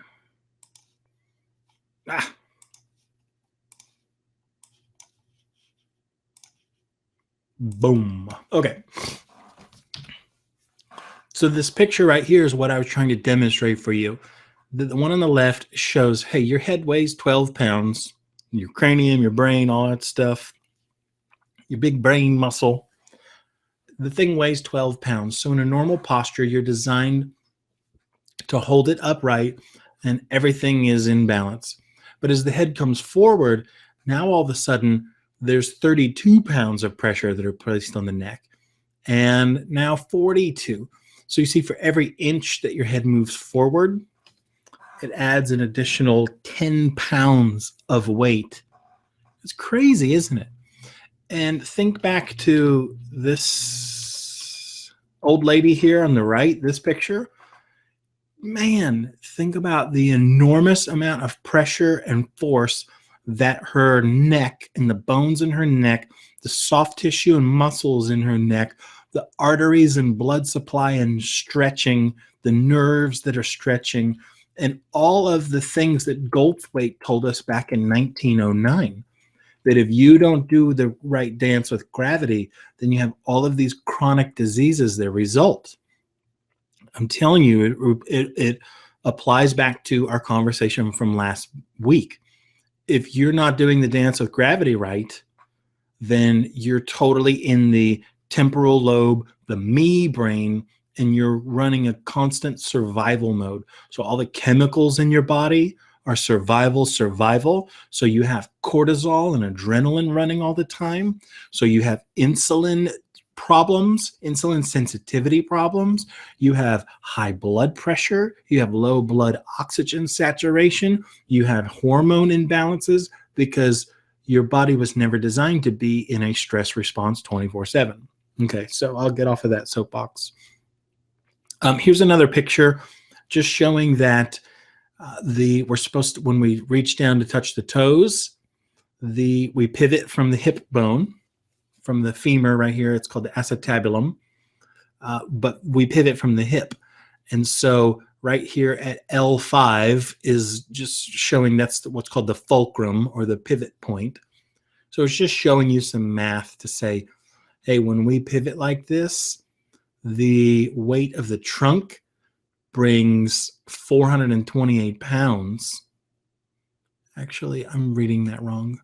S1: Boom. Okay. So this picture right here is what I was trying to demonstrate for you. The one on the left shows, hey, your head weighs 12 pounds, your cranium, your brain, all that stuff, your big brain muscle. The thing weighs 12 pounds. So in a normal posture, you're designed to hold it upright and everything is in balance. But as the head comes forward, now all of a sudden there's 32 pounds of pressure that are placed on the neck, and now 42. So you see, for every inch that your head moves forward, it adds an additional 10 pounds of weight. It's crazy, isn't it? And think back to this old lady here on the right, this picture. Man, think about the enormous amount of pressure and force that her neck and the bones in her neck, the soft tissue and muscles in her neck, the arteries and blood supply and stretching, the nerves that are stretching, and all of the things that Goldthwait told us back in 1909, that if you don't do the right dance with gravity, then you have all of these chronic diseases that result. I'm telling you, it applies back to our conversation from last week. If you're not doing the dance with gravity right, then you're totally in the temporal lobe, the me brain, and you're running a constant survival mode. So all the chemicals in your body are survival. So you have cortisol and adrenaline running all the time. So you have insulin problems, insulin sensitivity problems. You have high blood pressure. You have low blood oxygen saturation. You have hormone imbalances because your body was never designed to be in a stress response 24/7. Okay, so I'll get off of that soapbox. Here's another picture just showing that we're supposed to, when we reach down to touch the toes, we pivot from the hip bone, from the femur right here. It's called the acetabulum, but we pivot from the hip. And so right here at L5 is just showing that's what's called the fulcrum, or the pivot point. So it's just showing you some math to say, hey, when we pivot like this, the weight of the trunk brings 428 pounds, Actually, I'm reading that wrong.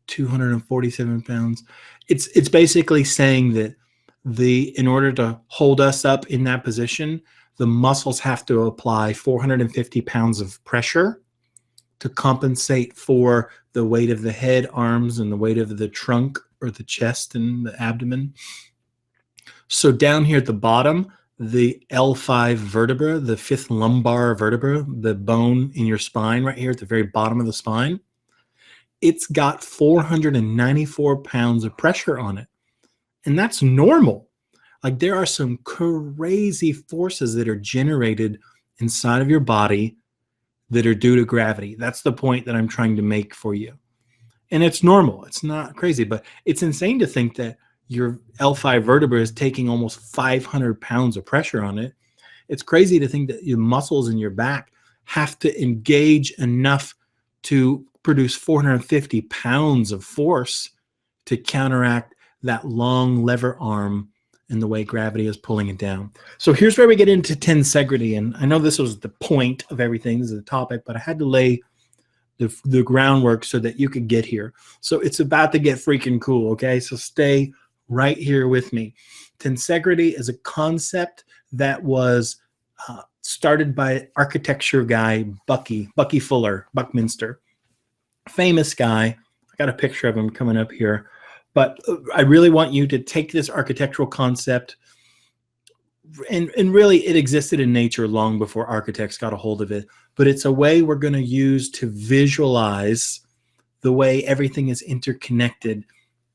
S1: 247 pounds. It's basically saying that in order to hold us up in that position, the muscles have to apply 450 pounds of pressure to compensate for the weight of the head, arms, and the weight of the trunk or the chest and the abdomen. So down here at the bottom, the L5 vertebra, the fifth lumbar vertebra, the bone in your spine right here at the very bottom of the spine, it's got 494 pounds of pressure on it. And that's normal. Like, there are some crazy forces that are generated inside of your body that are due to gravity. That's the point that I'm trying to make for you. And it's normal. It's not crazy, but it's insane to think that your L5 vertebra is taking almost 500 pounds of pressure on it. It's crazy to think that your muscles in your back have to engage enough to produce 450 pounds of force to counteract that long lever arm and the way gravity is pulling it down. So here's where we get into tensegrity. And I know this was the point of everything. This is the topic, but I had to lay the groundwork so that you could get here. So it's about to get freaking cool, okay? So stay right here with me. Tensegrity is a concept that was started by architecture guy Bucky Fuller, Buckminster. Famous guy. I got a picture of him coming up here. But I really want you to take this architectural concept, and really it existed in nature long before architects got a hold of it, but it's a way we're going to use to visualize the way everything is interconnected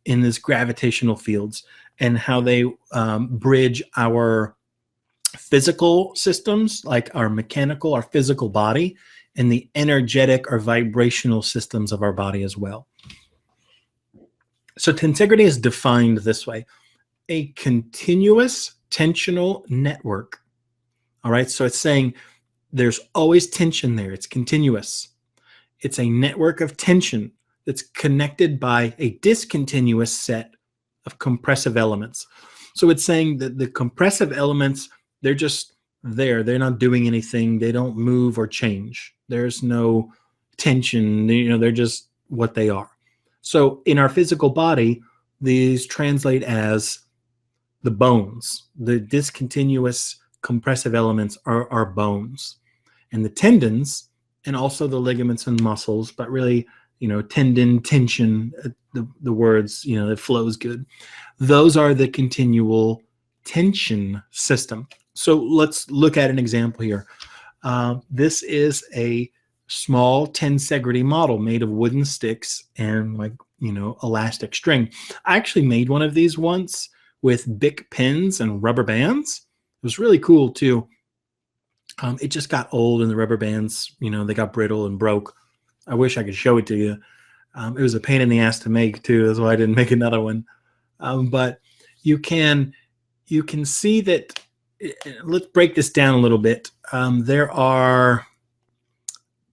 S1: in this gravitational fields and how they bridge our physical systems, like our mechanical, our physical body, and the energetic or vibrational systems of our body as well. So tensegrity is defined this way: a continuous tensional network. All right, so it's saying there's always tension there. It's continuous. It's a network of tension that's connected by a discontinuous set of compressive elements. So it's saying that the compressive elements, they're just there. They're not doing anything. They don't move or change. There's no tension. They're just what they are. So in our physical body, these translate as the bones. The discontinuous compressive elements are bones. And the tendons, and also the ligaments and muscles, but really, tendon, tension, the words, it flows good. Those are the continual tension system. So let's look at an example here. This is a small tensegrity model made of wooden sticks and elastic string. I actually made one of these once with Bic pens and rubber bands. It was really cool too. It just got old and the rubber bands, they got brittle and broke. I wish I could show it to you. It was a pain in the ass to make too. That's why I didn't make another one. But you can see that. Let's break this down a little bit. There are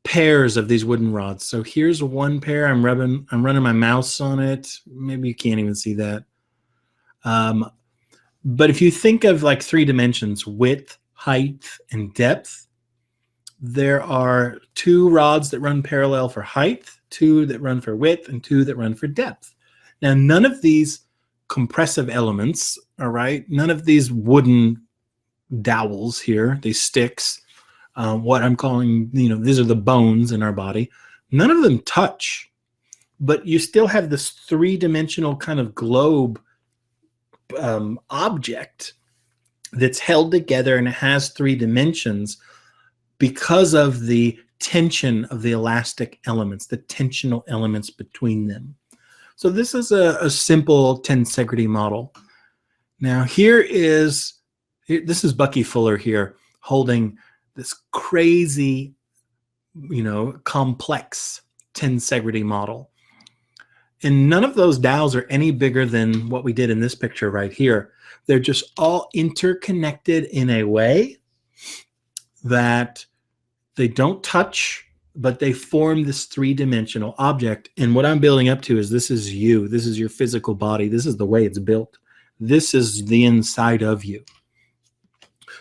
S1: pairs of these wooden rods. So here's one pair. I'm running my mouse on it. Maybe you can't even see that. But if you think of like 3 dimensions, width, height, and depth, there are 2 rods that run parallel for height, 2 that run for width, and 2 that run for depth. Now, none of these compressive elements, all right, none of these wooden dowels here, these sticks, what I'm calling, these are the bones in our body, none of them touch, but you still have this 3-dimensional kind of globe object that's held together, and it has 3 dimensions because of the tension of the elastic elements, the tensional elements between them. So this is a simple tensegrity model. Now this is Bucky Fuller here holding this crazy, complex tensegrity model. And none of those dowels are any bigger than what we did in this picture right here. They're just all interconnected in a way that they don't touch, but they form this 3-dimensional object. And what I'm building up to is this is you. This is your physical body. This is the way it's built. This is the inside of you.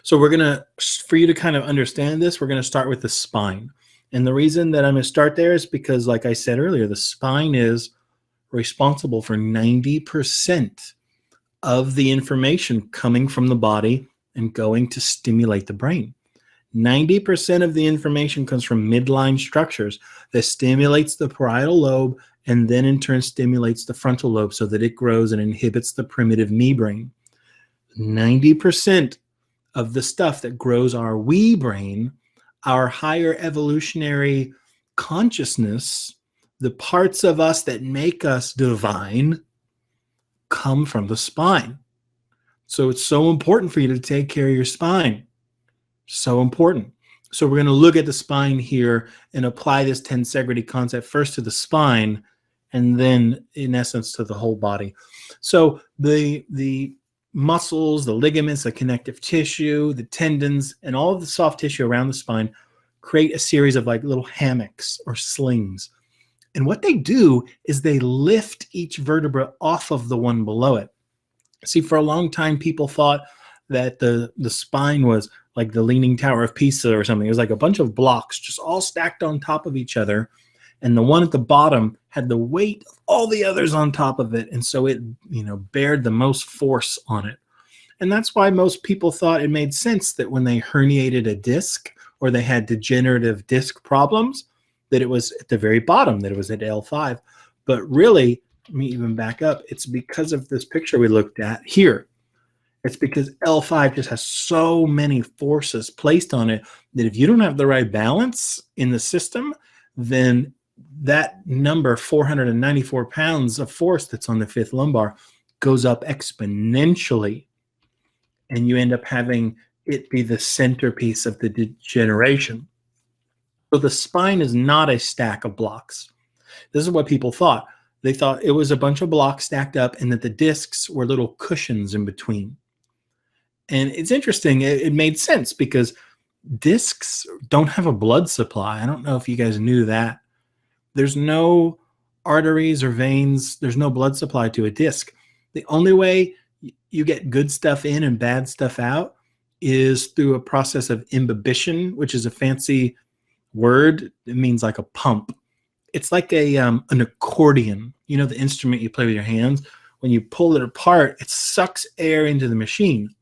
S1: So for you to kind of understand this, we're going to start with the spine. And the reason that I'm going to start there is because, like I said earlier, the spine is responsible for 90% of the information coming from the body and going to stimulate the brain. 90% of the information comes from midline structures that stimulates the parietal lobe and then in turn stimulates the frontal lobe so that it grows and inhibits the primitive me brain. 90% of the stuff that grows our we brain, our higher evolutionary consciousness, the parts of us that make us divine, come from the spine. So it's so important for you to take care of your spine. So important. So we're going to look at the spine here and apply this tensegrity concept first to the spine and then in essence to the whole body. So the muscles, the ligaments, the connective tissue, the tendons, and all of the soft tissue around the spine create a series of like little hammocks or slings. And what they do is they lift each vertebra off of the one below it. See, for a long time, people thought that the spine was like the Leaning Tower of Pisa or something. It was like a bunch of blocks just all stacked on top of each other. And the one at the bottom had the weight of all the others on top of it. And so it, bared the most force on it. And that's why most people thought it made sense that when they herniated a disc or they had degenerative disc problems, that it was at the very bottom, that it was at L5. But really, let me even back up. It's because of this picture we looked at here. It's because L5 just has so many forces placed on it that if you don't have the right balance in the system, then that number, 494 pounds of force that's on the fifth lumbar, goes up exponentially. And you end up having it be the centerpiece of the degeneration. So the spine is not a stack of blocks. This is what people thought. They thought it was a bunch of blocks stacked up and that the discs were little cushions in between. And it's interesting. It made sense because discs don't have a blood supply. I don't know if you guys knew that. There's no arteries or veins. There's no blood supply to a disc. The only way you get good stuff in and bad stuff out is through a process of imbibition, which is a fancy word. It means like a pump. It's like an accordion. You know the instrument you play with your hands? When you pull it apart, it sucks air into the machine.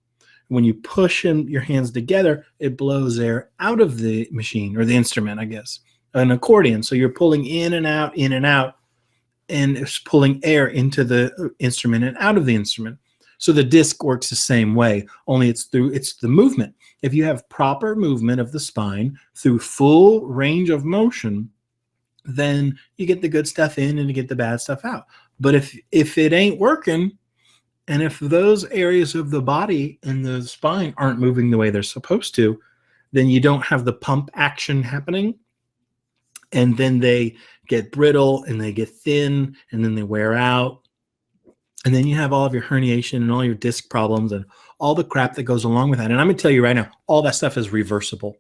S1: When you push your hands together, it blows air out of the machine or the instrument, I guess. An accordion. So you're pulling in and out, and it's pulling air into the instrument and out of the instrument. So the disc works the same way, only it's the movement. If you have proper movement of the spine through full range of motion, then you get the good stuff in and you get the bad stuff out. But if it ain't working, and if those areas of the body and the spine aren't moving the way they're supposed to, then you don't have the pump action happening. And then they get brittle and they get thin and then they wear out. And then you have all of your herniation and all your disc problems and all the crap that goes along with that. And I'm going to tell you right now, all that stuff is reversible.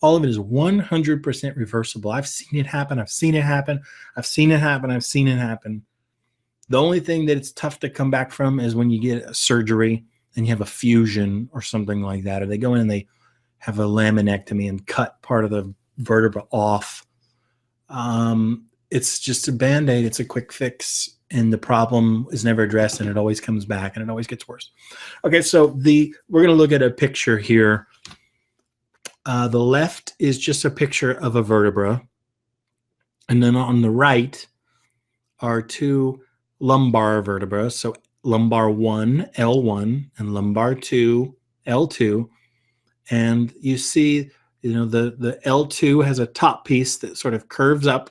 S1: All of it is 100% reversible. I've seen it happen. I've seen it happen. I've seen it happen. I've seen it happen. The only thing that it's tough to come back from is when you get a surgery and you have a fusion or something like that, or they go in and they have a laminectomy and cut part of the vertebra off. It's just a Band-Aid. It's a quick fix, and the problem is never addressed, and it always comes back, and it always gets worse. Okay, so we're going to look at a picture here. The left is just a picture of a vertebra, and then on the right are two lumbar vertebrae. So lumbar 1, L1, and lumbar 2, L2. And you see, the L2 has a top piece that sort of curves up,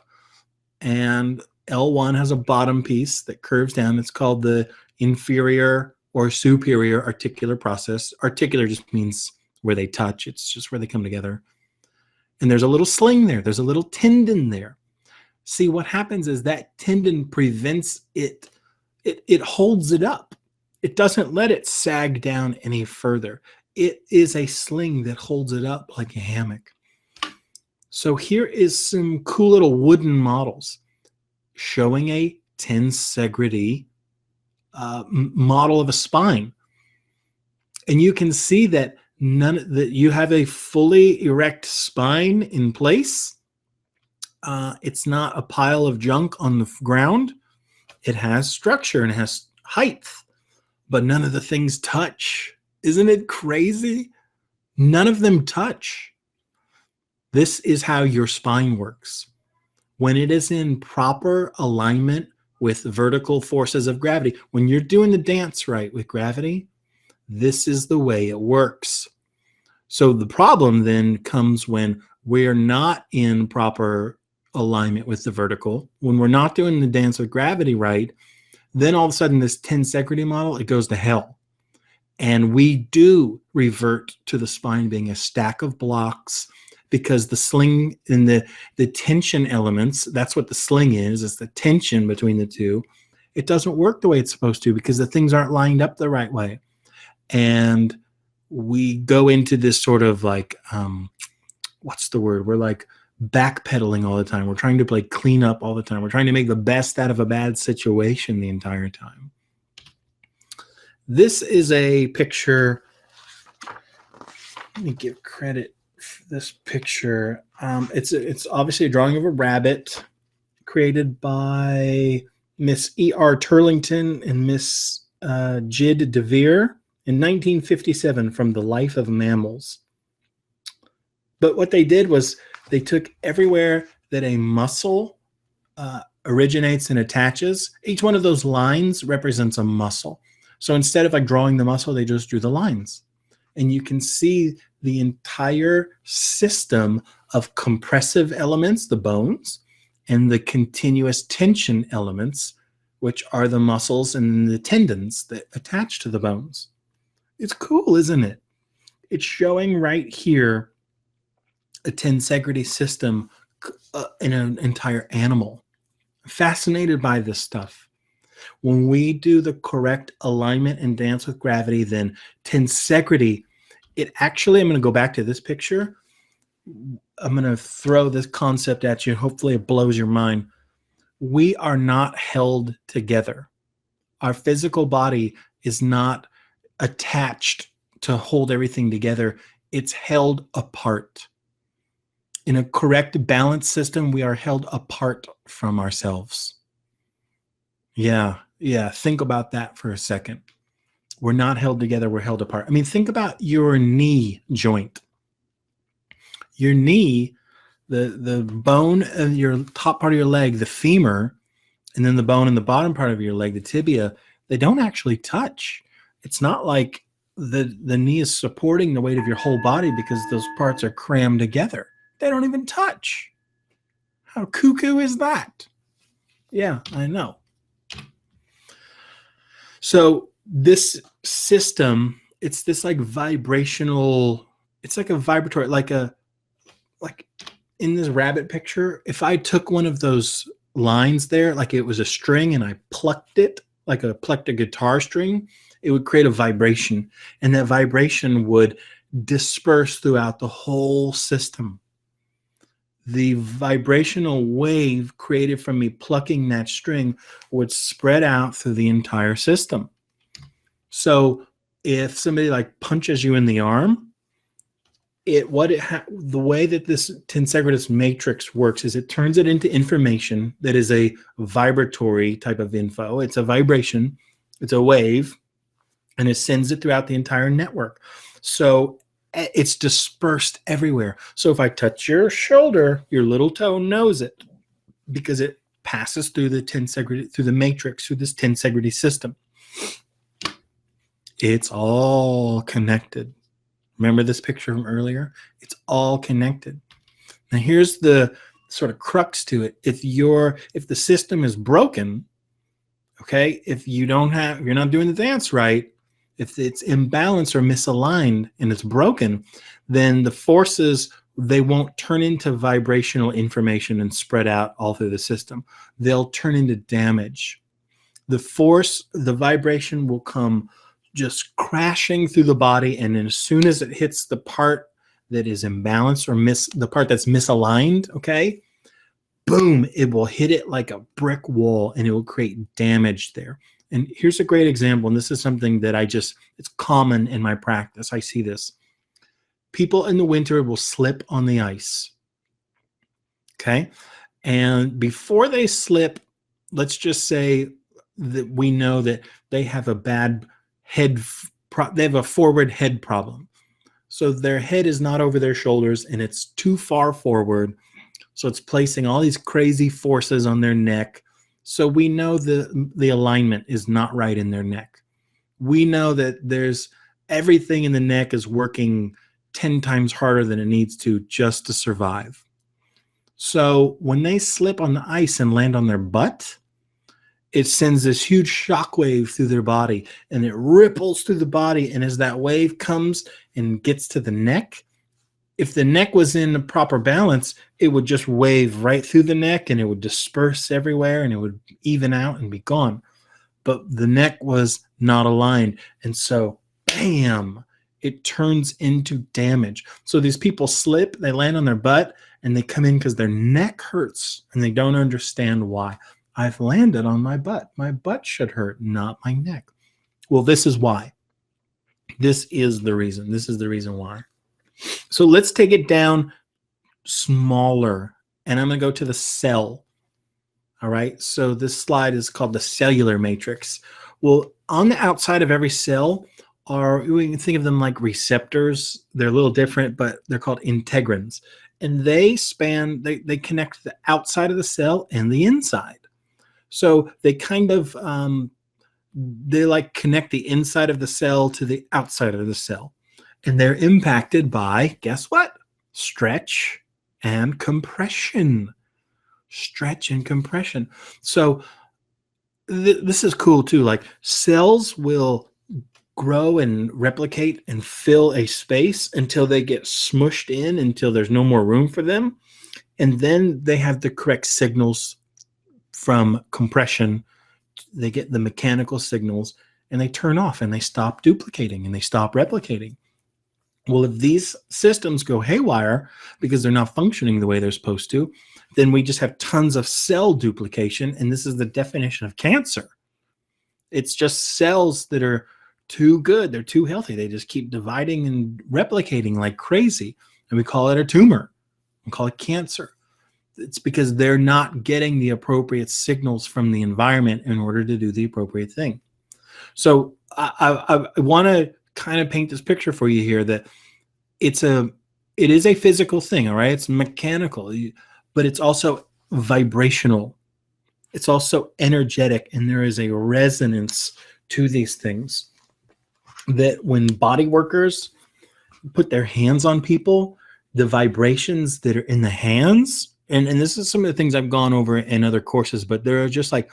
S1: and L1 has a bottom piece that curves down. It's called the inferior or superior articular process. Articular just means where they touch. It's just where they come together. And there's a little sling there. There's a little tendon there. See, what happens is that tendon prevents it. It holds it up. It doesn't let it sag down any further. It is a sling that holds it up like a hammock. So here is some cool little wooden models showing a tensegrity model of a spine. And you can see that you have a fully erect spine in place, It's not a pile of junk on the ground. It has structure and it has height, but none of the things touch. Isn't it crazy? None of them touch. This is how your spine works. When it is in proper alignment with vertical forces of gravity, when you're doing the dance right with gravity, this is the way it works. So the problem then comes when we're not in proper alignment with the vertical, when we're not doing the dance with gravity right, then all of a sudden this tensegrity model, it goes to hell. And we do revert to the spine being a stack of blocks because the sling and the tension elements, that's what the sling is the tension between the two. It doesn't work the way it's supposed to because the things aren't lined up the right way. And we go into this sort of like, what's the word? We're like backpedaling all the time. We're trying to like clean up all the time. We're trying to make the best out of a bad situation the entire time. This is a picture. Let me give credit for this picture. It's obviously a drawing of a rabbit created by Miss E.R. Turlington and Miss Jid DeVere in 1957 from The Life of Mammals. But what they did was they took everywhere that a muscle originates and attaches. Each one of those lines represents a muscle. So instead of like drawing the muscle, they just drew the lines. And you can see the entire system of compressive elements, the bones, and the continuous tension elements, which are the muscles and the tendons that attach to the bones. It's cool, isn't it? It's showing right here a tensegrity system in an entire animal. I'm fascinated by this stuff. When we do the correct alignment and dance with gravity, then tensegrity, it actually, I'm going to go back to this picture. I'm going to throw this concept at you. Hopefully it blows your mind. We are not held together. Our physical body is not attached to hold everything together. It's held apart. In a correct balance system, we are held apart from ourselves. Yeah. Think about that for a second. We're not held together. We're held apart. I mean, think about your knee joint. Your knee, the bone of your top part of your leg, the femur, and then the bone in the bottom part of your leg, the tibia, they don't actually touch. It's not like the knee is supporting the weight of your whole body because those parts are crammed together. They don't even touch. How cuckoo is that? Yeah, I know. So this system, it's this like vibrational, it's like a vibratory, like in this rabbit picture, if I took one of those lines there, like it was a string and I plucked it, like I plucked a guitar string, it would create a vibration. And that vibration would disperse throughout the whole system. The vibrational wave created from me plucking that string would spread out through the entire system. So if somebody like punches you in the arm, the way that this tensegritous matrix works is it turns it into information that is a vibratory type of info. It's a vibration, it's a wave, and it sends it throughout the entire network. So it's dispersed everywhere. So if I touch your shoulder, your little toe knows it because it passes through the tensegrity, through the matrix, through this tensegrity system. It's all connected. Remember this picture from earlier? It's all connected. Now here's the sort of crux to it. If the system is broken, okay, if you're not doing the dance right, if it's imbalanced or misaligned and it's broken, then the forces, they won't turn into vibrational information and spread out all through the system. They'll turn into damage. The force, the vibration will come just crashing through the body, and then as soon as it hits the part that is imbalanced or the part that's misaligned, okay, boom, it will hit it like a brick wall and it will create damage there. And here's a great example, and this is something that it's common in my practice. I see this. People in the winter will slip on the ice, okay? And before they slip, let's just say that we know that they have a bad head, they have a forward head problem. So their head is not over their shoulders and it's too far forward. So it's placing all these crazy forces on their neck. So we know the alignment is not right in their neck. We know that there's everything in the neck is working 10 times harder than it needs to just to survive. So when they slip on the ice and land on their butt, it sends this huge shock wave through their body and it ripples through the body. And as that wave comes and gets to the neck, if the neck was in proper balance, it would just wave right through the neck and it would disperse everywhere and it would even out and be gone. But the neck was not aligned. And so, bam, it turns into damage. So these people slip, they land on their butt, and they come in because their neck hurts and they don't understand why. I've landed on my butt. My butt should hurt, not my neck. Well, this is why. This is the reason. This is the reason why. So let's take it down smaller, and I'm going to go to the cell. All right. So this slide is called the cellular matrix. Well, on the outside of every cell are, we can think of them like receptors. They're a little different, but they're called integrins. And they span, they connect the outside of the cell and the inside. So they kind of, they like connect the inside of the cell to the outside of the cell. And they're impacted by, guess what? Stretch and compression. Stretch and compression. So this is cool too. Like cells will grow and replicate and fill a space until they get smushed in, until there's no more room for them. And then they have the correct signals from compression. They get the mechanical signals and they turn off and they stop duplicating and they stop replicating. Well, if these systems go haywire because they're not functioning the way they're supposed to, then we just have tons of cell duplication. And this is the definition of cancer. It's just cells that are too good. They're too healthy. They just keep dividing and replicating like crazy. And we call it a tumor. We call it cancer. It's because they're not getting the appropriate signals from the environment in order to do the appropriate thing. So I want to kind of paint this picture for you here that it is a physical thing, all right? It's mechanical, but it's also vibrational. It's also energetic, and there is a resonance to these things that when body workers put their hands on people, the vibrations that are in the hands, and this is some of the things I've gone over in other courses, but there are just like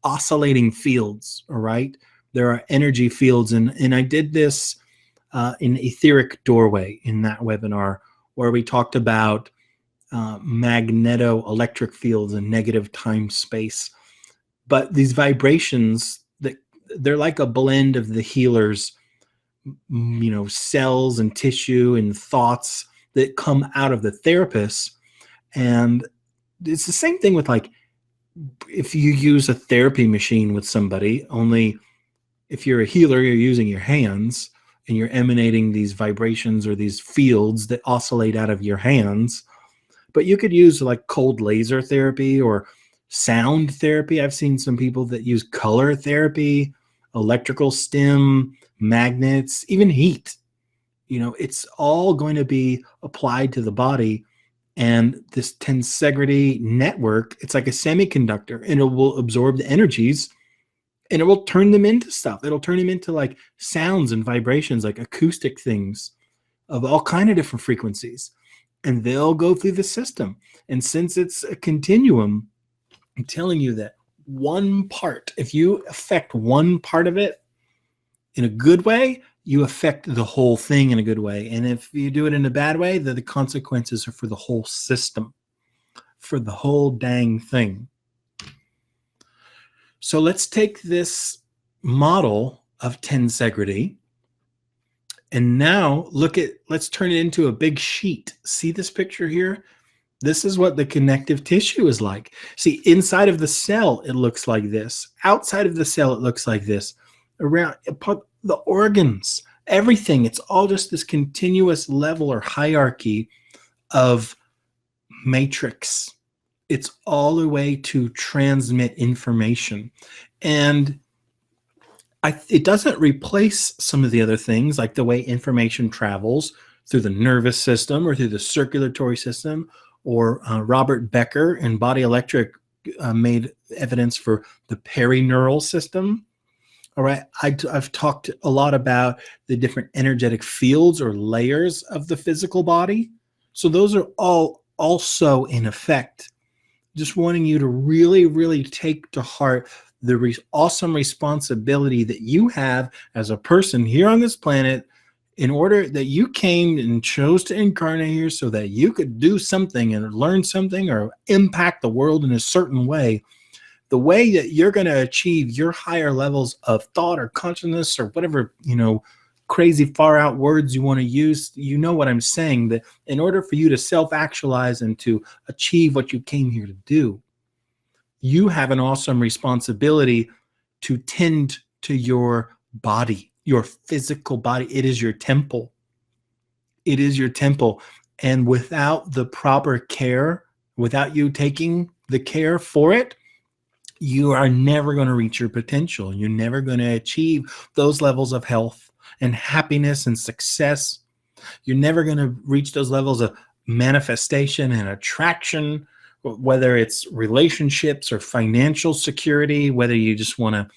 S1: oscillating fields, all right? There are energy fields, and I did this in Etheric Doorway in that webinar where we talked about magneto-electric fields and negative time space. But these vibrations, they're like a blend of the healer's, cells and tissue and thoughts that come out of the therapist. And it's the same thing with like if you use a therapy machine with somebody, only if you're a healer, you're using your hands and you're emanating these vibrations or these fields that oscillate out of your hands. But you could use like cold laser therapy or sound therapy. I've seen some people that use color therapy, electrical stim, magnets, even heat. It's all going to be applied to the body. And this tensegrity network, it's like a semiconductor, and it will absorb the energies and it will turn them into stuff. It'll turn them into like sounds and vibrations, like acoustic things of all kind of different frequencies. And they'll go through the system. And since it's a continuum, I'm telling you that one part, if you affect one part of it in a good way, you affect the whole thing in a good way. And if you do it in a bad way, the consequences are for the whole system, for the whole dang thing. So let's take this model of tensegrity and now let's turn it into a big sheet. See this picture here? This is what the connective tissue is like. See, inside of the cell, it looks like this. Outside of the cell, it looks like this. Around the organs, everything, it's all just this continuous level or hierarchy of matrix. It's all a way to transmit information. And it doesn't replace some of the other things, like the way information travels through the nervous system or through the circulatory system, or Robert Becker in Body Electric made evidence for the perineural system. All right. I've talked a lot about the different energetic fields or layers of the physical body. So those are all also in effect. Just wanting you to really, really take to heart the awesome responsibility that you have as a person here on this planet, in order that you came and chose to incarnate here so that you could do something and learn something or impact the world in a certain way. The way that you're going to achieve your higher levels of thought or consciousness or whatever, crazy far out words you want to use, you know what I'm saying, that in order for you to self-actualize and to achieve what you came here to do, you have an awesome responsibility to tend to your body, your physical body. It is your temple. It is your temple. And without the proper care, without you taking the care for it, you are never going to reach your potential. You're never going to achieve those levels of health and happiness and success. You're never going to reach those levels of manifestation and attraction, whether it's relationships or financial security, whether you just want to,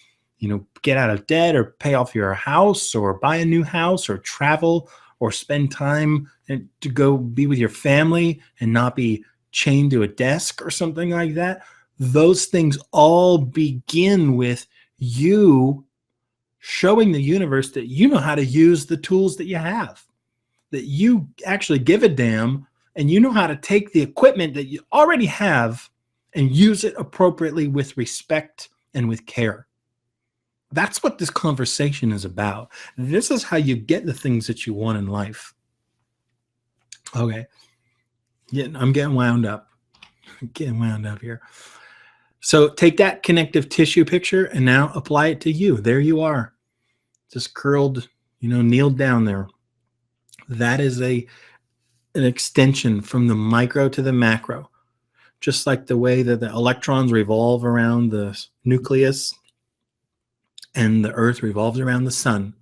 S1: get out of debt or pay off your house or buy a new house or travel or spend time to go be with your family and not be chained to a desk or something like that. Those things all begin with you showing the universe that you know how to use the tools that you have, that you actually give a damn, and you know how to take the equipment that you already have and use it appropriately with respect and with care. That's what this conversation is about. This is how you get the things that you want in life. Okay. Yeah, I'm getting wound up. Here. So take that connective tissue picture and now apply it to you. There you are, just curled, kneeled down there. That is an extension from the micro to the macro, just like the way that the electrons revolve around the nucleus and the earth revolves around the sun.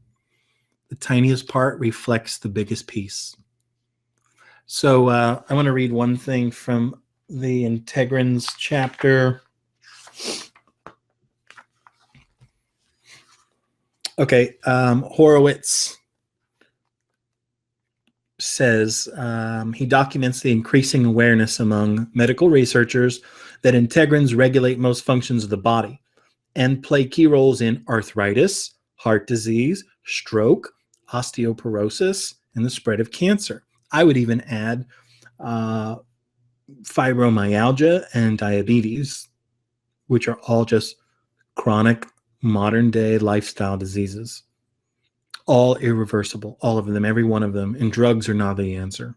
S1: The tiniest part reflects the biggest piece. So I want to read one thing from the Integrins chapter. Okay, Horowitz says he documents the increasing awareness among medical researchers that integrins regulate most functions of the body and play key roles in arthritis, heart disease, stroke, osteoporosis, and the spread of cancer. I would even add fibromyalgia and diabetes, which are all just chronic modern-day lifestyle diseases. All irreversible, all of them, every one of them, and drugs are not the answer.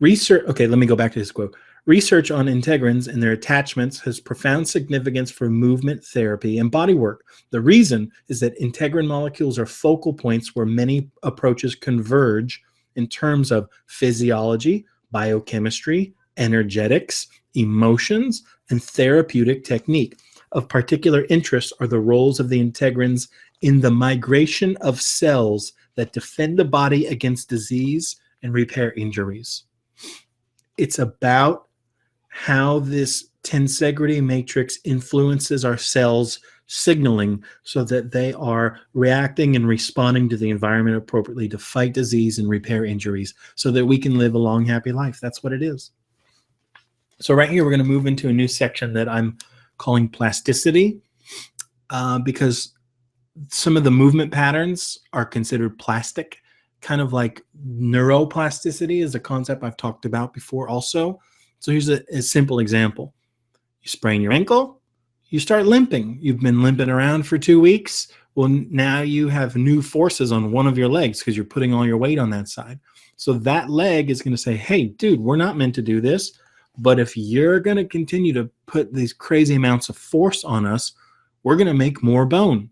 S1: Okay, let me go back to this quote. Research on integrins and their attachments has profound significance for movement therapy and body work. The reason is that integrin molecules are focal points where many approaches converge in terms of physiology, biochemistry, energetics, emotions, and therapeutic technique. Of particular interest are the roles of the integrins in the migration of cells that defend the body against disease and repair injuries. It's about how this tensegrity matrix influences our cells signaling so that they are reacting and responding to the environment appropriately to fight disease and repair injuries so that we can live a long, happy life. That's what it is. So right here, we're going to move into a new section that I'm calling plasticity, because some of the movement patterns are considered plastic, kind of like neuroplasticity is a concept I've talked about before also. So here's a simple example. You sprain your ankle, you start limping. You've been limping around for 2 weeks. Well, now you have new forces on one of your legs because you're putting all your weight on that side. So that leg is going to say, hey, dude, we're not meant to do this. But if you're going to continue to put these crazy amounts of force on us, we're going to make more bone.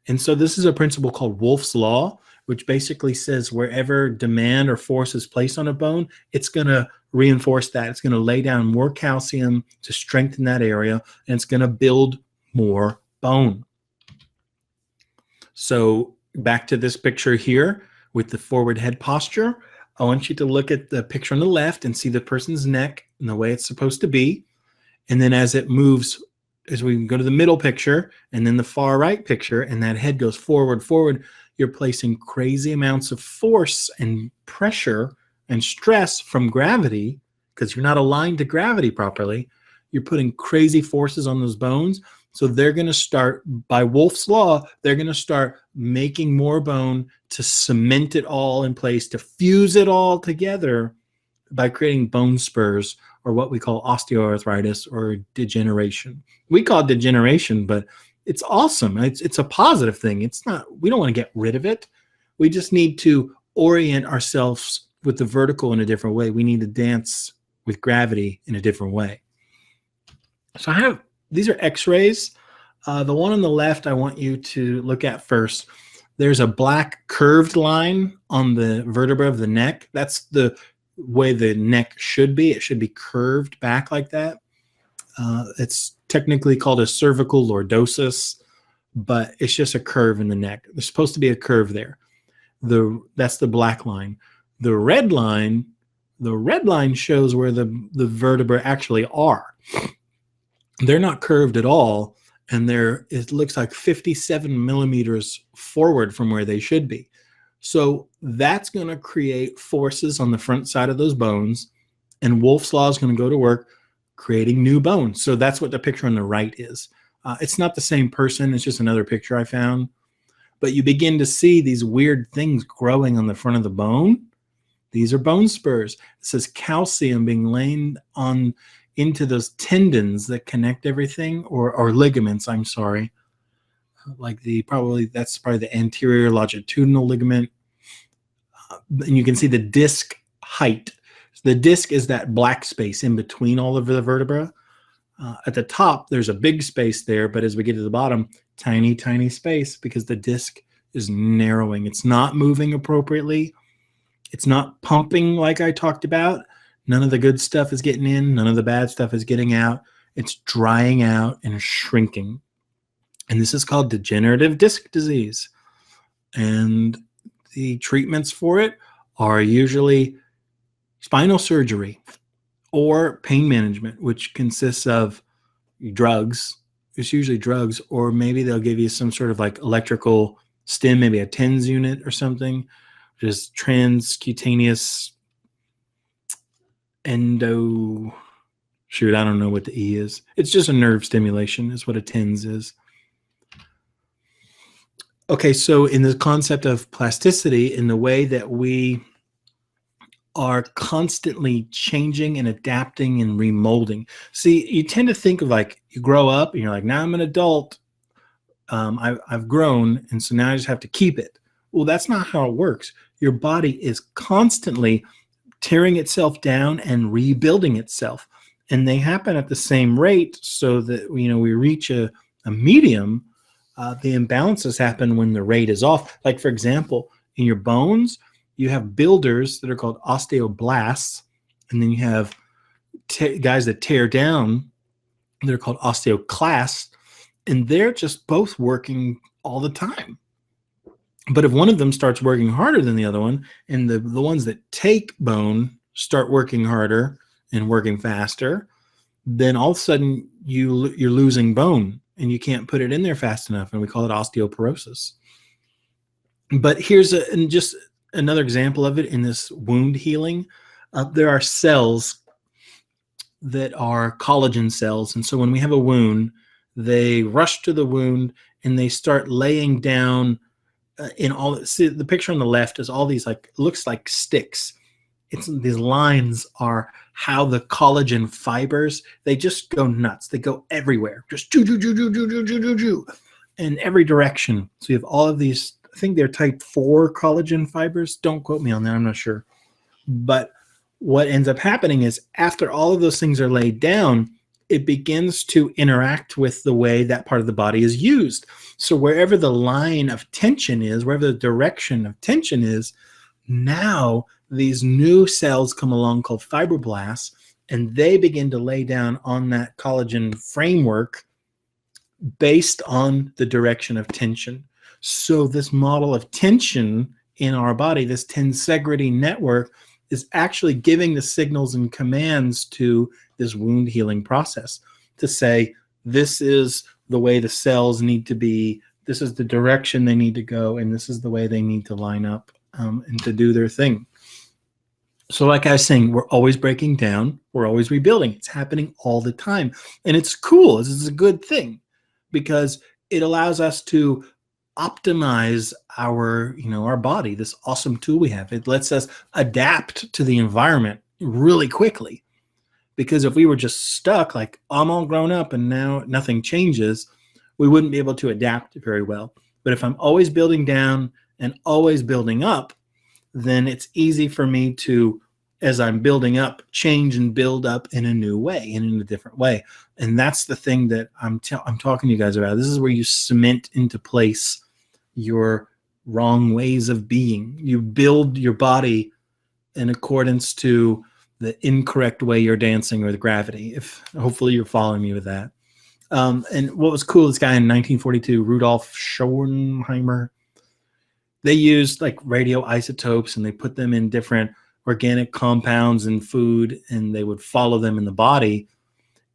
S1: And so this is a principle called Wolff's Law, which basically says wherever demand or force is placed on a bone, it's going to reinforce that. It's going to lay down more calcium to strengthen that area, and it's going to build more bone. So back to this picture here with the forward head posture. I want you to look at the picture on the left and see the person's neck and the way it's supposed to be. And then as it moves, as we go to the middle picture and then the far right picture, and that head goes forward, you're placing crazy amounts of force and pressure and stress from gravity because you're not aligned to gravity properly. You're putting crazy forces on those bones. So they're going to start, by Wolff's Law, they're going to start making more bone to cement it all in place, to fuse it all together by creating bone spurs, or what we call osteoarthritis or degeneration. We call it degeneration, but it's awesome. It's a positive thing. It's not, we don't want to get rid of it. We just need to orient ourselves with the vertical in a different way. We need to dance with gravity in a different way. So these are x-rays. The one on the left I want you to look at first. There's a black curved line on the vertebra of the neck. That's the way the neck should be. It should be curved back like that. It's technically called a cervical lordosis, but it's just a curve in the neck. There's supposed to be a curve there. That's the black line. The red line shows where the vertebrae actually are. They're not curved at all, and it looks like 57 millimeters forward from where they should be. So that's going to create forces on the front side of those bones, and Wolff's Law is going to go to work creating new bones. So that's what the picture on the right is. It's not the same person. It's just another picture I found. But you begin to see these weird things growing on the front of the bone. These are bone spurs. It says calcium being laid into those tendons that connect everything, or ligaments, I'm sorry. Like that's probably the anterior longitudinal ligament. And you can see the disc height. The disc is that black space in between all of the vertebra. At the top, there's a big space there, but as we get to the bottom, tiny, tiny space because the disc is narrowing. It's not moving appropriately. It's not pumping like I talked about. None of the good stuff is getting in. None of the bad stuff is getting out. It's drying out and shrinking. And this is called degenerative disc disease. And the treatments for it are usually spinal surgery or pain management, which consists of drugs. It's usually drugs, or maybe they'll give you some sort of like electrical stim, maybe a TENS unit or something, just transcutaneous I don't know what the E is. It's just a nerve stimulation is what a TENS is. Okay, so in the concept of plasticity, in the way that we are constantly changing and adapting and remolding. See, you tend to think of like you grow up and you're like, now I'm an adult. I've grown, and so now I just have to keep it. Well, that's not how it works. Your body is constantly tearing itself down and rebuilding itself. And they happen at the same rate, so that we reach a medium. The imbalances happen when the rate is off. Like, for example, in your bones, you have builders that are called osteoblasts, and then you have guys that tear down. They're called osteoclasts, and they're just both working all the time. But if one of them starts working harder than the other one, and the ones that take bone start working harder and working faster, then all of a sudden you're losing bone and you can't put it in there fast enough, and we call it osteoporosis. But here's just another example of it in this wound healing. There are cells that are collagen cells, and so when we have a wound, they rush to the wound and they start laying down see, the picture on the left is all these looks like sticks. These lines are how the collagen fibers, they just go nuts. They go everywhere, just in every direction. So you have all of these, I think they're type 4 collagen fibers. Don't quote me on that, I'm not sure. But what ends up happening is after all of those things are laid down, it begins to interact with the way that part of the body is used. So wherever the line of tension is, wherever the direction of tension is, now these new cells come along called fibroblasts, and they begin to lay down on that collagen framework based on the direction of tension. So this model of tension in our body, this tensegrity network, is actually giving the signals and commands to this wound healing process to say, this is the way the cells need to be, this is the direction they need to go, and this is the way they need to line up and to do their thing. So like I was saying, we're always breaking down, we're always rebuilding. It's happening all the time. And it's cool. This is a good thing because it allows us to optimize our, our body, this awesome tool we have. It lets us adapt to the environment really quickly. Because if we were just stuck, like I'm all grown up and now nothing changes, we wouldn't be able to adapt very well. But if I'm always building down and always building up, then it's easy for me to, as I'm building up, change and build up in a new way and in a different way. And that's the thing that I'm talking to you guys about. This is where you cement into place your wrong ways of being. You build your body in accordance to the incorrect way you're dancing with gravity. If hopefully you're following me with that. And what was cool, this guy in 1942, Rudolf Schornheimer, they used like radioisotopes and they put them in different organic compounds in food, and they would follow them in the body.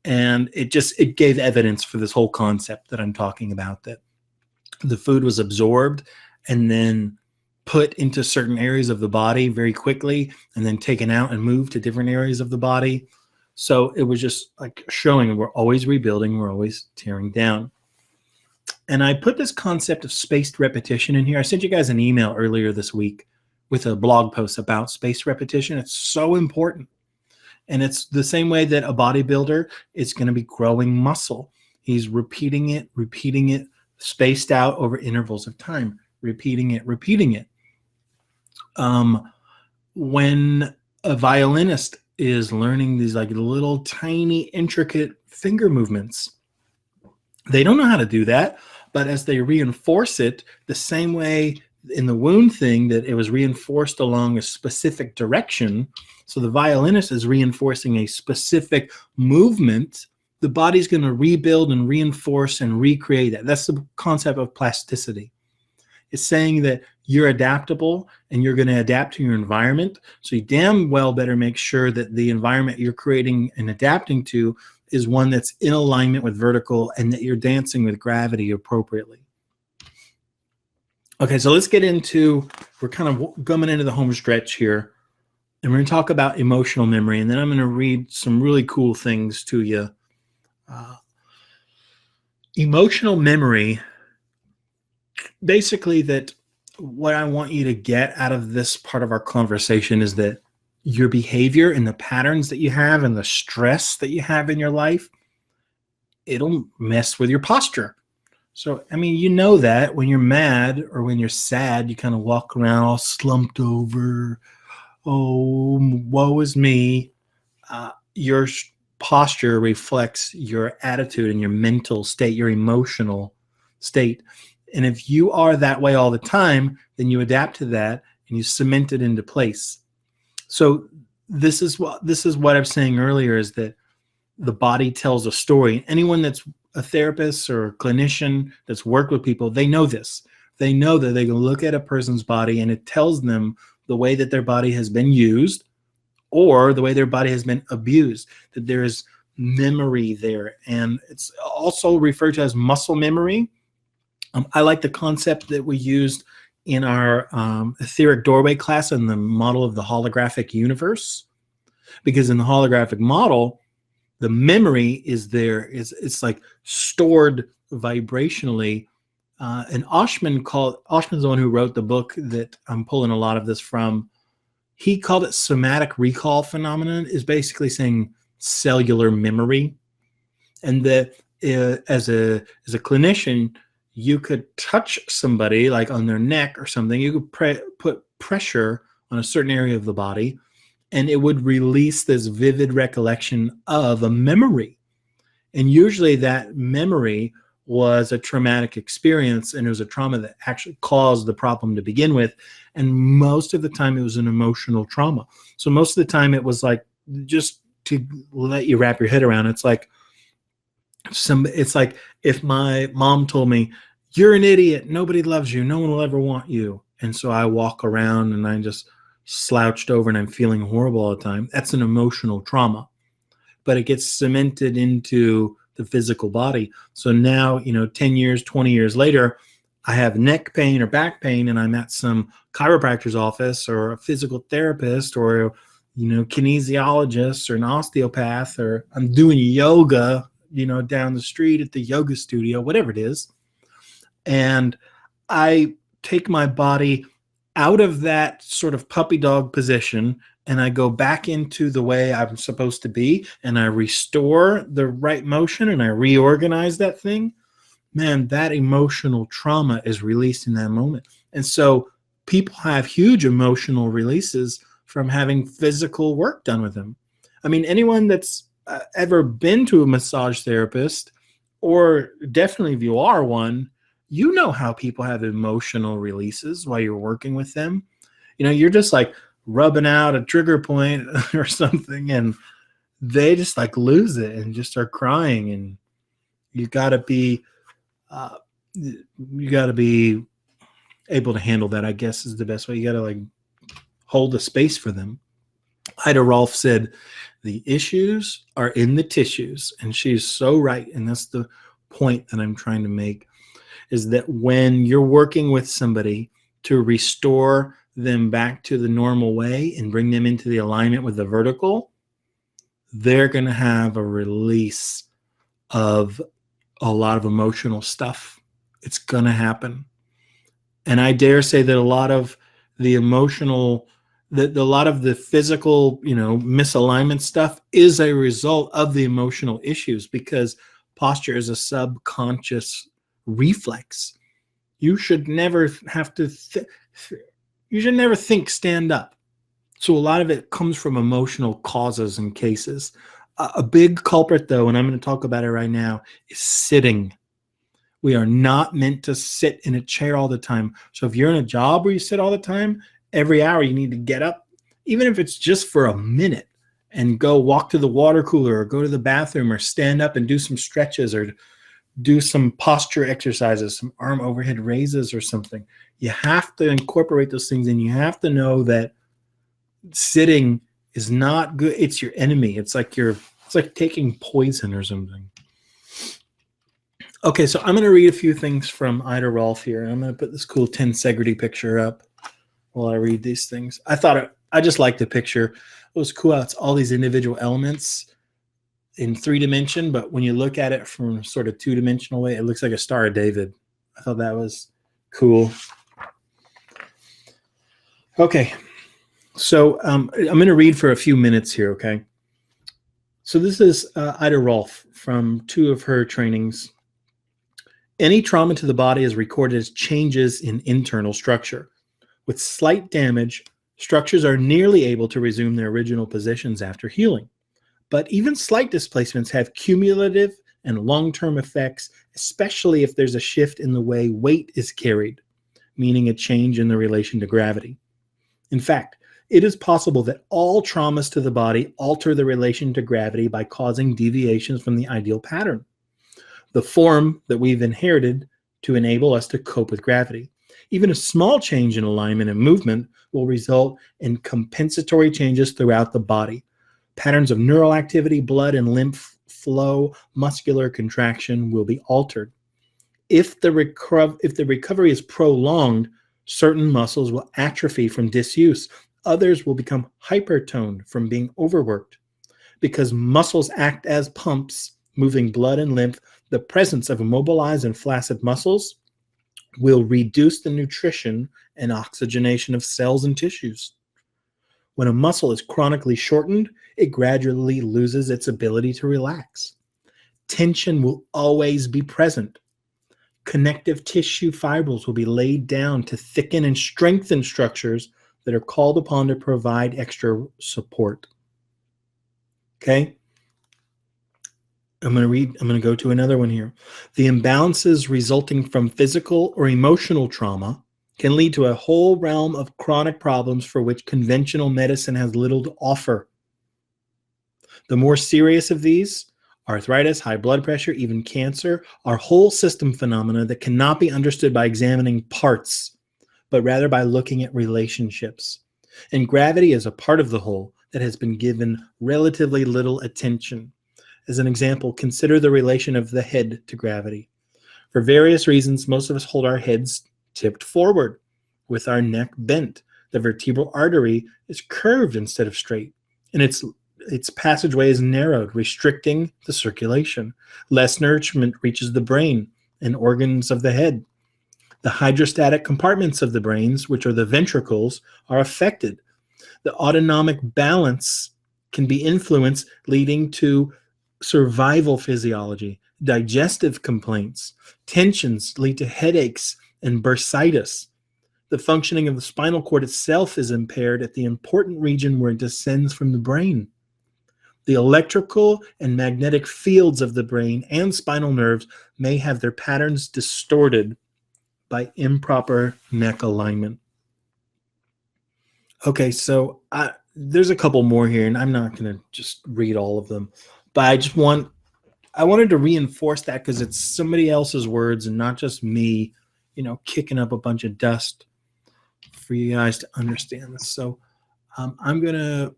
S1: And it gave evidence for this whole concept that I'm talking about, that the food was absorbed and then put into certain areas of the body very quickly and then taken out and moved to different areas of the body. So it was just like showing we're always rebuilding, we're always tearing down. And I put this concept of spaced repetition in here. I sent you guys an email earlier this week with a blog post about spaced repetition. It's so important. And it's the same way that a bodybuilder is going to be growing muscle. He's repeating it, spaced out over intervals of time, repeating it. When a violinist is learning these like little tiny intricate finger movements, they don't know how to do that, but as they reinforce it the same way in the wound thing, that it was reinforced along a specific direction, so the violinist is reinforcing a specific movement, the body's going to rebuild and reinforce and recreate that. That's the concept of plasticity. It's saying that you're adaptable and you're going to adapt to your environment. So you damn well better make sure that the environment you're creating and adapting to is one that's in alignment with vertical and that you're dancing with gravity appropriately. Okay, so let's get into, we're kind of coming into the home stretch here, and we're going to talk about emotional memory, and then I'm going to read some really cool things to you. Emotional memory, basically, that what I want you to get out of this part of our conversation is that your behavior and the patterns that you have and the stress that you have in your life, it'll mess with your posture. So, I mean, you know that when you're mad or when you're sad, you kind of walk around all slumped over. Oh, woe is me. Your posture reflects your attitude and your mental state, your emotional state. And if you are that way all the time, then you adapt to that and you cement it into place. So this is what I'm saying earlier, is that the body tells a story. Anyone that's a therapist or a clinician that's worked with people, they know this. They know that they can look at a person's body and it tells them the way that their body has been used or the way their body has been abused, that there is memory there. And it's also referred to as muscle memory. I like the concept that we used in our etheric doorway class in the model of the holographic universe, because in the holographic model, the memory is there. It's like stored vibrationally. And Oshman's the one who wrote the book that I'm pulling a lot of this from. He called it somatic recall phenomenon, is basically saying cellular memory. And that as a clinician, you could touch somebody like on their neck or something. You could put pressure on a certain area of the body, and it would release this vivid recollection of a memory. And usually that memory was a traumatic experience, and it was a trauma that actually caused the problem to begin with. And most of the time it was an emotional trauma. So most of the time it was like, just to let you wrap your head around, it's like if my mom told me, you're an idiot, nobody loves you, no one will ever want you. And so I walk around and I just slouched over and I'm feeling horrible all the time. That's an emotional trauma, but it gets cemented into the physical body. So now, 10 years, 20 years later, I have neck pain or back pain and I'm at some chiropractor's office or a physical therapist or, kinesiologist or an osteopath, or I'm doing yoga, down the street at the yoga studio, whatever it is. And I take my body out of that sort of puppy dog position and I go back into the way I'm supposed to be and I restore the right motion and I reorganize that thing. Man, that emotional trauma is released in that moment. And so people have huge emotional releases from having physical work done with them. I mean, anyone that's ever been to a massage therapist, or definitely if you are one, you know how people have emotional releases while you're working with them. You're just like rubbing out a trigger point or something, and they just like lose it and just start crying. And you got to be able to handle that, I guess, is the best way. You got to like hold a space for them. Ida Rolf said, the issues are in the tissues. And she's so right. And that's the point that I'm trying to make, is that when you're working with somebody to restore them back to the normal way and bring them into the alignment with the vertical, they're going to have a release of a lot of emotional stuff. It's going to happen. And I dare say that a lot of the emotional, that a lot of the physical, misalignment stuff is a result of the emotional issues, because posture is a subconscious reflex. You should never have to you should never think stand up. So a lot of it comes from emotional causes and cases. A big culprit, though, and I'm going to talk about it right now, is sitting. We are not meant to sit in a chair all the time. So if you're in a job where you sit all the time, every hour you need to get up, even if it's just for a minute, and go walk to the water cooler or go to the bathroom or stand up and do some stretches or do some posture exercises, some arm overhead raises or something. You have to incorporate those things, and you have to know that sitting is not good. It's your enemy. It's like taking poison or something. Okay, so I'm going to read a few things from Ida Rolf here. I'm going to put this cool Tensegrity picture up while I read these things. I just like the picture. It was cool how it's all these individual elements in 3-dimension, but when you look at it from sort of 2-dimensional way, it looks like a Star of David. I thought that was cool. Okay, so I'm going to read for a few minutes here, okay? So this is Ida Rolf from 2 of her trainings. Any trauma to the body is recorded as changes in internal structure. With slight damage, structures are nearly able to resume their original positions after healing. But even slight displacements have cumulative and long-term effects, especially if there's a shift in the way weight is carried, meaning a change in the relation to gravity. In fact, it is possible that all traumas to the body alter the relation to gravity by causing deviations from the ideal pattern, the form that we've inherited to enable us to cope with gravity. Even a small change in alignment and movement will result in compensatory changes throughout the body. Patterns of neural activity, blood and lymph flow, muscular contraction will be altered. If the recovery is prolonged, certain muscles will atrophy from disuse. Others will become hypertoned from being overworked. Because muscles act as pumps, moving blood and lymph, the presence of immobilized and flaccid muscles will reduce the nutrition and oxygenation of cells and tissues. When a muscle is chronically shortened, it gradually loses its ability to relax. Tension will always be present. Connective tissue fibrils will be laid down to thicken and strengthen structures that are called upon to provide extra support. Okay? I'm going to go to another one here. The imbalances resulting from physical or emotional trauma can lead to a whole realm of chronic problems for which conventional medicine has little to offer. The more serious of these, arthritis, high blood pressure, even cancer, are whole system phenomena that cannot be understood by examining parts, but rather by looking at relationships. And gravity is a part of the whole that has been given relatively little attention. As an example, consider the relation of the head to gravity. For various reasons, most of us hold our heads tipped forward, with our neck bent. The vertebral artery is curved instead of straight, and its passageway is narrowed, restricting the circulation. Less nourishment reaches the brain and organs of the head. The hydrostatic compartments of the brains, which are the ventricles, are affected. The autonomic balance can be influenced, leading to survival physiology, digestive complaints. Tensions lead to headaches and bursitis. The functioning of the spinal cord itself is impaired at the important region where it descends from the brain. The electrical and magnetic fields of the brain and spinal nerves may have their patterns distorted by improper neck alignment. Okay, so there's a couple more here, and I'm not going to just read all of them, but I wanted to reinforce that because it's somebody else's words and not just me, kicking up a bunch of dust for you guys to understand this. So I'm going to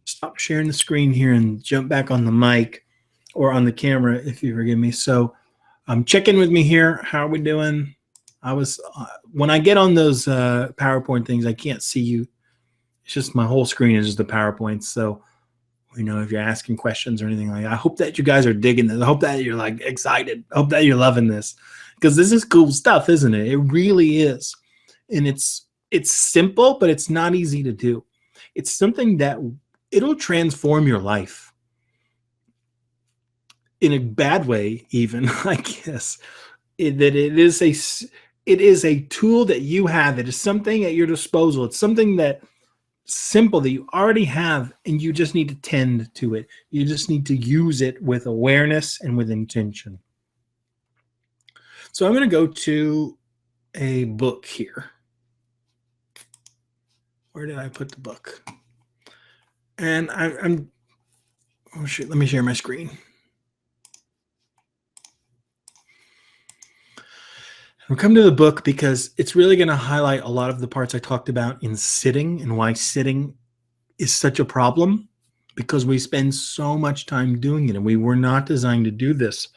S1: stop sharing the screen here and jump back on the mic or on the camera, if you forgive me. So check in with me here. How are we doing? When I get on those PowerPoint things, I can't see you. It's just my whole screen is just the PowerPoint. So, if you're asking questions or anything like that, I hope that you guys are digging this. I hope that you're excited. I hope that you're loving this, because this is cool stuff, isn't it? It really is. And it's simple, but it's not easy to do. It's something that it'll transform your life in a bad way, even, I guess. It is a tool that you have. It is something at your disposal. It's something that simple that you already have, and you just need to tend to it. You just need to use it with awareness and with intention. So I'm going to go to a book here. Where did I put the book? And oh shit, let me share my screen. I'll come to the book because it's really going to highlight a lot of the parts I talked about in sitting and why sitting is such a problem, because we spend so much time doing it and we were not designed to do this.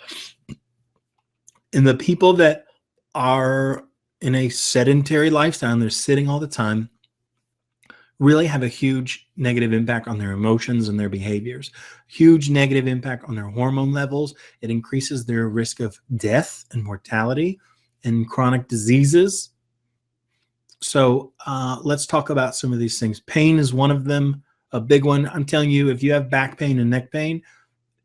S1: And the people that are in a sedentary lifestyle and they're sitting all the time really have a huge negative impact on their emotions and their behaviors, huge negative impact on their hormone levels. It increases their risk of death and mortality and chronic diseases. So let's talk about some of these things. Pain is one of them, a big one. I'm telling you, if you have back pain and neck pain,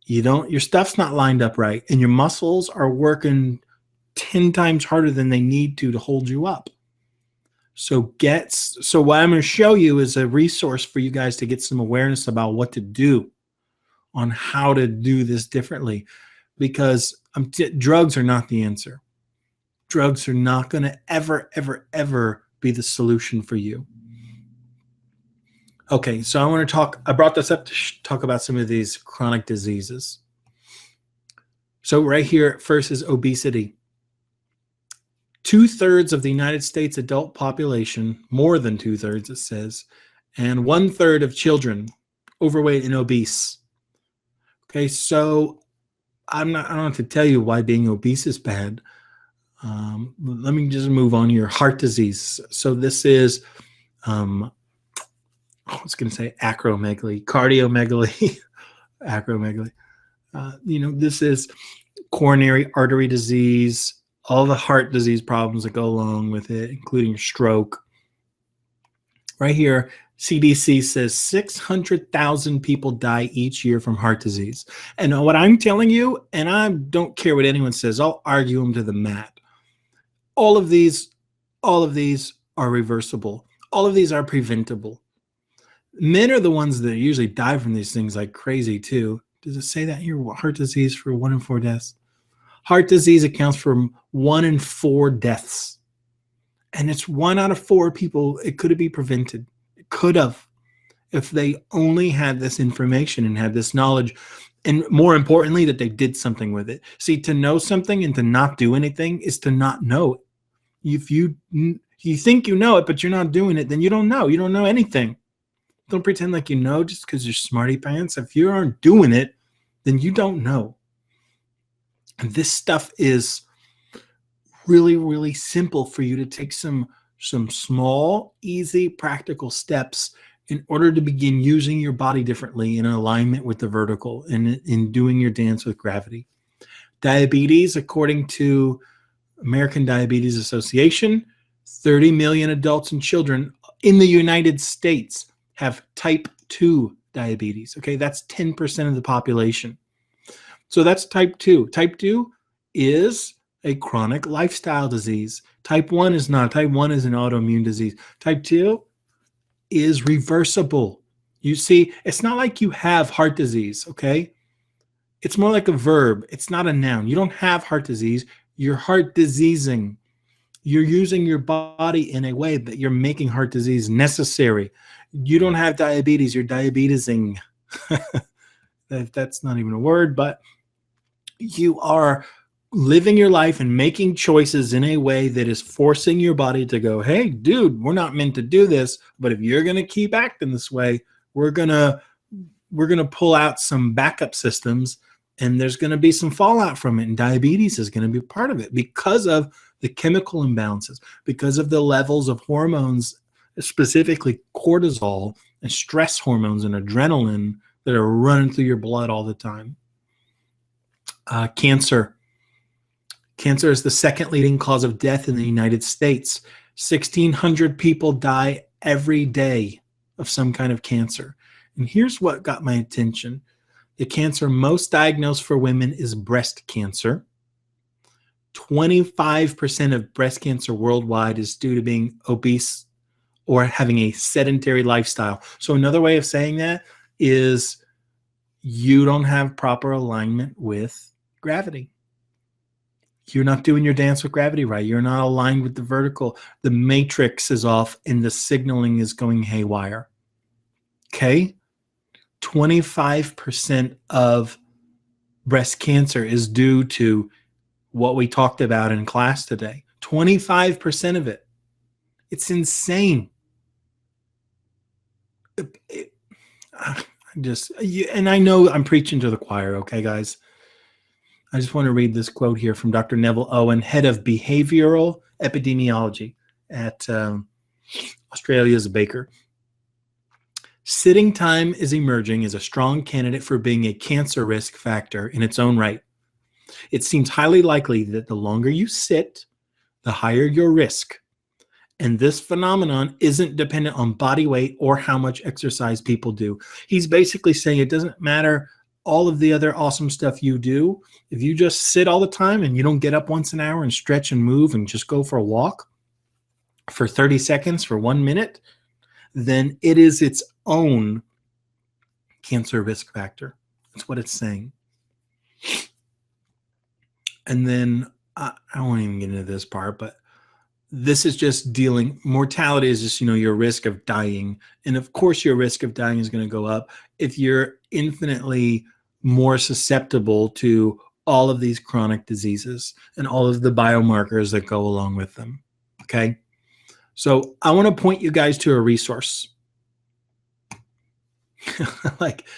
S1: your stuff's not lined up right, and your muscles are working 10 times harder than they need to hold you up. So what I'm going to show you is a resource for you guys to get some awareness about what to do, on how to do this differently, because drugs are not the answer. Drugs are not going to ever, ever, ever be the solution for you. Okay, so I brought this up to talk about some of these chronic diseases. So right here, first is obesity. 2/3 of the United States adult population, more than 2/3 it says, and 1/3 of children overweight and obese. Okay, so I don't have to tell you why being obese is bad. Let me just move on here. Heart disease. So this is, I was going to say acromegaly, cardiomegaly, acromegaly. This is coronary artery disease, all the heart disease problems that go along with it, including stroke. Right here, CDC says 600,000 people die each year from heart disease. And what I'm telling you, and I don't care what anyone says, I'll argue them to the mat. All of these are reversible. All of these are preventable. Men are the ones that usually die from these things like crazy too. Does it say that here? Heart disease for 1 in 4 deaths. Heart disease accounts for 1 in 4 deaths. And it's 1 out of 4 people. It could have been prevented. It could have, if they only had this information and had this knowledge. And more importantly, that they did something with it. See, to know something and to not do anything is to not know it. If you think you know it, but you're not doing it, then you don't know. You don't know anything. Don't pretend like you know just because you're smarty pants. If you aren't doing it, then you don't know. And this stuff is really, really simple for you to take some small, easy, practical steps in order to begin using your body differently in alignment with the vertical and in doing your dance with gravity. Diabetes, according to American Diabetes Association, 30 million adults and children in the United States have type 2 diabetes. Okay, that's 10% of the population. So that's type 2. Type 2 is a chronic lifestyle disease. Type 1 is not. Type 1 is an autoimmune disease. Type 2 is reversible. You see, it's not like you have heart disease, okay? It's more like a verb. It's not a noun. You don't have heart disease. You're heart diseasing. You're using your body in a way that you're making heart disease necessary. You don't have diabetes. You're diabetesing. That's not even a word, but you are living your life and making choices in a way that is forcing your body to go, hey, dude, we're not meant to do this, but if you're going to keep acting this way, we're going to pull out some backup systems, and there's going to be some fallout from it, and diabetes is going to be part of it because of the chemical imbalances, because of the levels of hormones, specifically cortisol and stress hormones and adrenaline that are running through your blood all the time. Cancer. Cancer is the second leading cause of death in the United States. 1,600 people die every day of some kind of cancer. And here's what got my attention. The cancer most diagnosed for women is breast cancer. 25% of breast cancer worldwide is due to being obese or having a sedentary lifestyle. So another way of saying that is you don't have proper alignment with gravity. You're not doing your dance with gravity right. You're not aligned with the vertical. The matrix is off and the signaling is going haywire. Okay? 25% of breast cancer is due to what we talked about in class today. 25% of it. It's insane. And I know I'm preaching to the choir, okay, guys? I just want to read this quote here from Dr. Neville Owen, head of behavioral epidemiology at Australia's Baker. Sitting time is emerging as a strong candidate for being a cancer risk factor in its own right. It seems highly likely that the longer you sit, the higher your risk. And this phenomenon isn't dependent on body weight or how much exercise people do. He's basically saying it doesn't matter all of the other awesome stuff you do. If you just sit all the time and you don't get up once an hour and stretch and move and just go for a walk for 30 seconds, for 1 minute, then it is its own cancer risk factor. That's what it's saying. And then I won't even get into this part, but this is just mortality is just, your risk of dying. And of course, your risk of dying is going to go up if you're infinitely more susceptible to all of these chronic diseases and all of the biomarkers that go along with them. Okay. So I want to point you guys to a resource. Like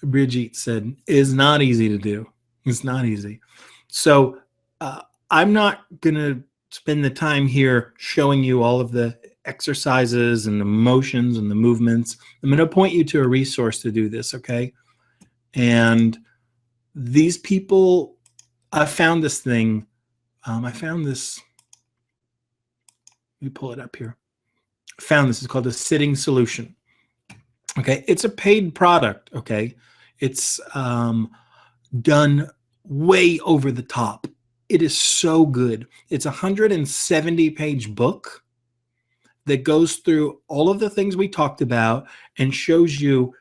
S1: Brigitte said, is not easy to do. It's not easy. So I'm not going to spend the time here showing you all of the exercises and the motions and the movements. I'm going to point you to a resource to do this, okay? And these people, I found this thing. I found this. Let me pull it up here. I found this. It's called the Sitting Solution. Okay, it's a paid product, okay? It's done way over the top. It is so good. It's a 170-page book that goes through all of the things we talked about and shows you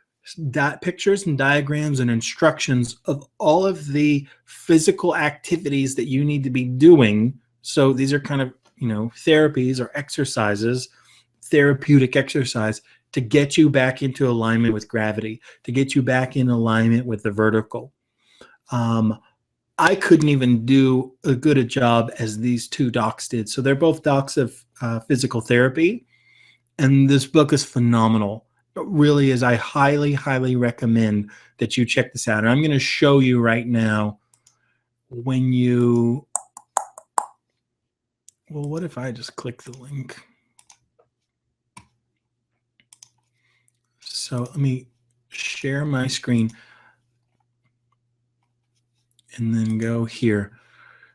S1: pictures and diagrams and instructions of all of the physical activities that you need to be doing. So these are kind of, therapies or exercises, therapeutic exercise to get you back into alignment with gravity, to get you back in alignment with the vertical. I couldn't even do as good a job as these two docs did. So they're both docs of physical therapy. And this book is phenomenal. It really is. I highly, highly recommend that you check this out. And I'm going to show you right now when you, well, what if I just click the link? So let me share my screen and then go here.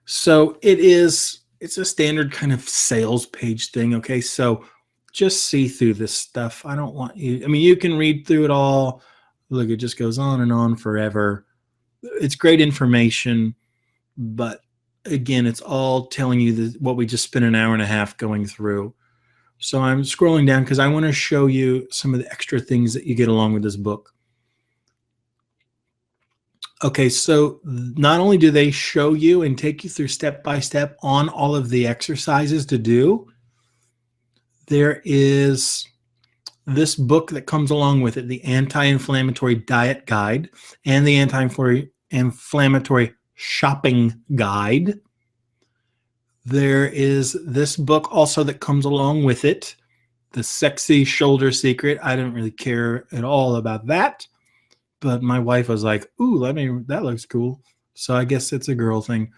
S1: So it's a standard kind of sales page thing. Okay. So just see through this stuff. I don't want you, you can read through it all. Look, it just goes on and on forever. It's great information, but again, it's all telling you what we just spent an hour and a half going through. So I'm scrolling down because I want to show you some of the extra things that you get along with this book. Okay, so not only do they show you and take you through step by step on all of the exercises to do, there is this book that comes along with it, the Anti-Inflammatory Diet Guide and the Anti-Inflammatory Shopping Guide. There is this book also that comes along with it, The Sexy Shoulder Secret. I didn't really care at all about that, but my wife was like, ooh, that looks cool. So I guess it's a girl thing.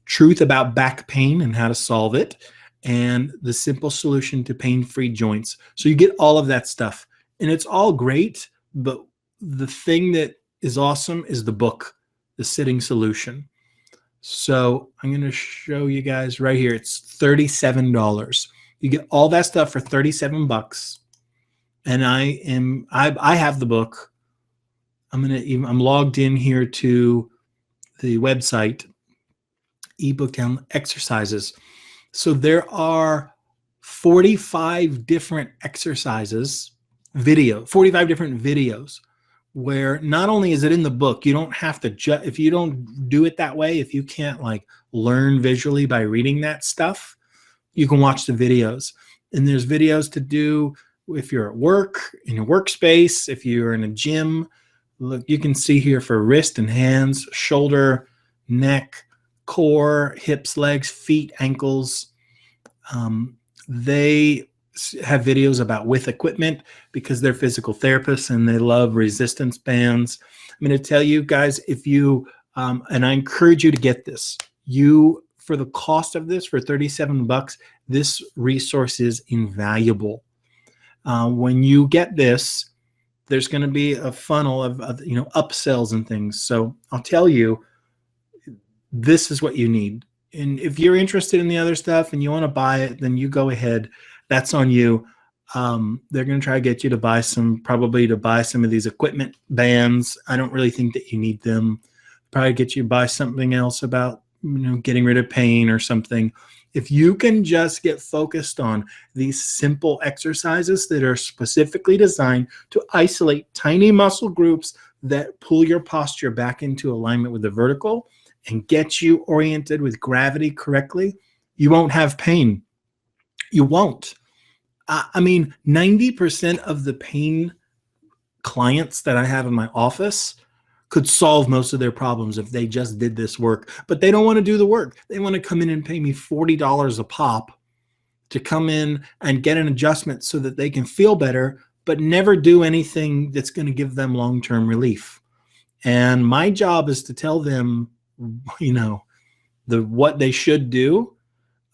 S1: Truth About Back Pain and How to Solve It, and The Simple Solution to Pain-Free Joints. So you get all of that stuff, and it's all great, but the thing that is awesome is the book, The Sitting Solution. So I'm going to show you guys right here. It's $37. You get all that stuff for $37. And I have the book. I'm logged in here to the website, ebook down exercises. So there are 45 different exercises, 45 different videos, where not only is it in the book, you don't have to, if you don't do it that way, if you can't like learn visually by reading that stuff, you can watch the videos. And there's videos to do if you're at work, in your workspace, if you're in a gym. Look, you can see here for wrist and hands, shoulder, neck, core, hips, legs, feet, ankles. They have videos about with equipment because they're physical therapists and they love resistance bands. I'm going to tell you guys, if you, and I encourage you to get this, for the cost of this, for $37, this resource is invaluable. When you get this, there's going to be a funnel of upsells and things. So I'll tell you, this is what you need. And if you're interested in the other stuff and you want to buy it, then you go ahead. That's on you. They're going to try to get you to buy probably to buy some of these equipment bands. I don't really think that you need them. Probably get you to buy something else about, getting rid of pain or something. If you can just get focused on these simple exercises that are specifically designed to isolate tiny muscle groups that pull your posture back into alignment with the vertical and get you oriented with gravity correctly, you won't have pain. You won't. 90% of the pain clients that I have in my office could solve most of their problems if they just did this work, but they don't want to do the work. They want to come in and pay me $40 a pop to come in and get an adjustment so that they can feel better, but never do anything that's going to give them long-term relief. And my job is to tell them, what they should do.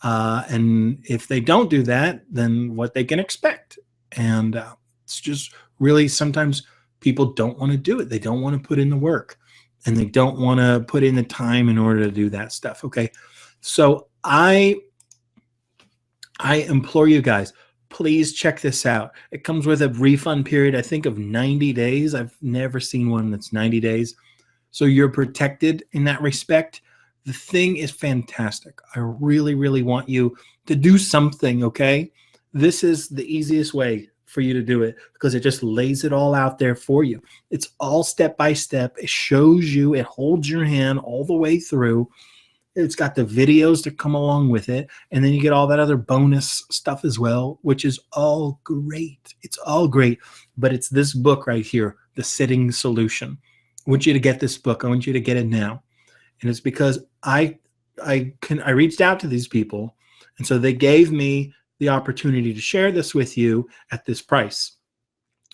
S1: And if they don't do that, then what they can expect. And it's just really, sometimes people don't want to do it. They don't want to put in the work and they don't want to put in the time in order to do that stuff. Okay. So I implore you guys, please check this out. It comes with a refund period, I think, of 90 days. I've never seen one that's 90 days. So you're protected in that respect. The thing is fantastic. I really, really want you to do something, okay? This is the easiest way for you to do it because it just lays it all out there for you. It's all step by step. It shows you, it holds your hand all the way through. It's got the videos to come along with it. And then you get all that other bonus stuff as well, which is all great. It's all great. But it's this book right here, The Sitting Solution. I want you to get this book. I want you to get it now. And it's because I reached out to these people, and so they gave me the opportunity to share this with you at this price.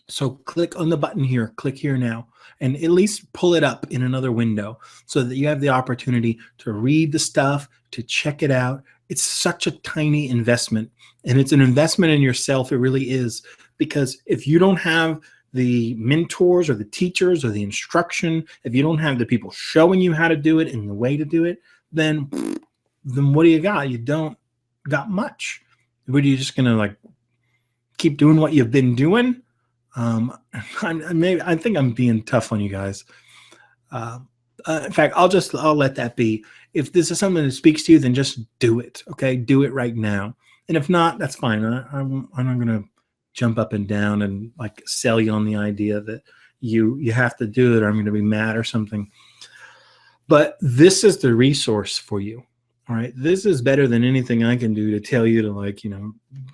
S1: So click on the button here, click here now, and at least pull it up in another window so that you have the opportunity to read the stuff, to check it out. It's such a tiny investment, and it's an investment in yourself. It really is, because if you don't have the mentors or the teachers or the instruction, if you don't have the people showing you how to do it and the way to do it, then what do you got? You don't got much. What are you just gonna like keep doing what you've been doing? I think I'm being tough on you guys. In fact, I'll let that be. If this is something that speaks to you, then just do it. Okay, do it right now. And if not, that's fine. I'm not gonna jump up and down and like sell you on the idea that you have to do it or I'm going to be mad or something. But this is the resource for you. All right. This is better than anything I can do to tell you to, like,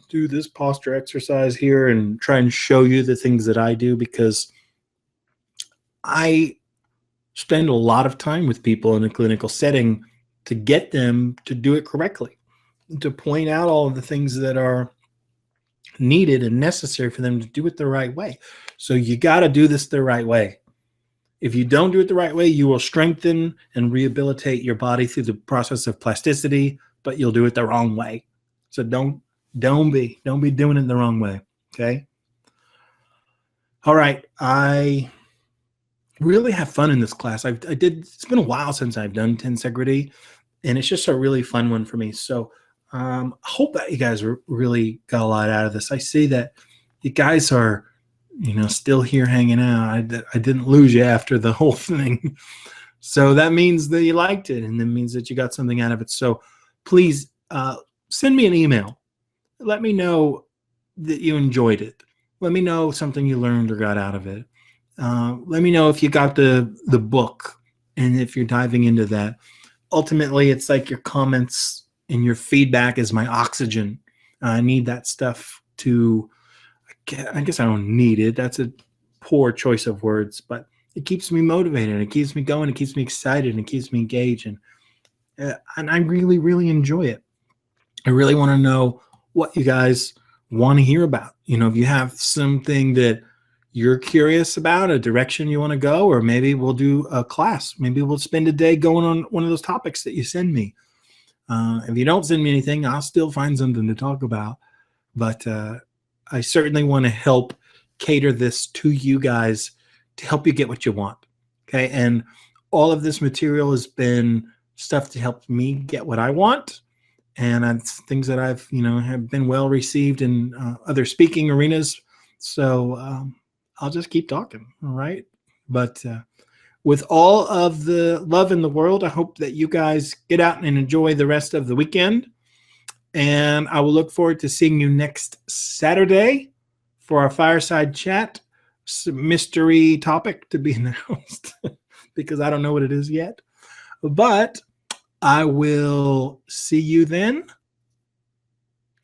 S1: do this posture exercise here and try and show you the things that I do, because I spend a lot of time with people in a clinical setting to get them to do it correctly, to point out all of the things that are needed and necessary for them to do it the right way. So you got to do this the right way. If you don't do it the right way, you will strengthen and rehabilitate your body through the process of plasticity, but you'll do it the wrong way. So don't be doing it the wrong way. Okay. All right. I really have fun in this class. It's been a while since I've done Tensegrity, and it's just a really fun one for me. So I hope that you guys really got a lot out of this. I see that you guys are, still here hanging out. I didn't lose you after the whole thing. So that means that you liked it, and that means that you got something out of it. So please send me an email. Let me know that you enjoyed it. Let me know something you learned or got out of it. Let me know if you got the book and if you're diving into that. Ultimately, it's like your comments and your feedback is my oxygen. I need that stuff to, I guess I don't need it. That's a poor choice of words, but it keeps me motivated. It keeps me going. It keeps me excited. And it keeps me engaged. And I really, really enjoy it. I really want to know what you guys want to hear about. If you have something that you're curious about, a direction you want to go, or maybe we'll do a class. Maybe we'll spend a day going on one of those topics that you send me. If you don't send me anything, I'll still find something to talk about. But I certainly want to help cater this to you guys to help you get what you want. Okay. And all of this material has been stuff to help me get what I want. And it's things that I've, have been well received in other speaking arenas. So I'll just keep talking. All right. But with all of the love in the world, I hope that you guys get out and enjoy the rest of the weekend. And I will look forward to seeing you next Saturday for our fireside chat. Mystery topic to be announced because I don't know what it is yet. But I will see you then.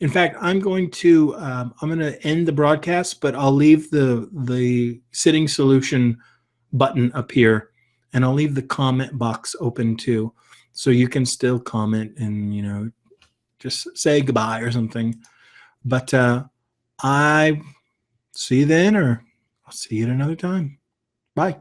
S1: In fact, I'm going to end the broadcast, but I'll leave the sitting solution button up here, and I'll leave the comment box open too, so you can still comment and just say goodbye or something. But I see you then, or I'll see you at another time. Bye.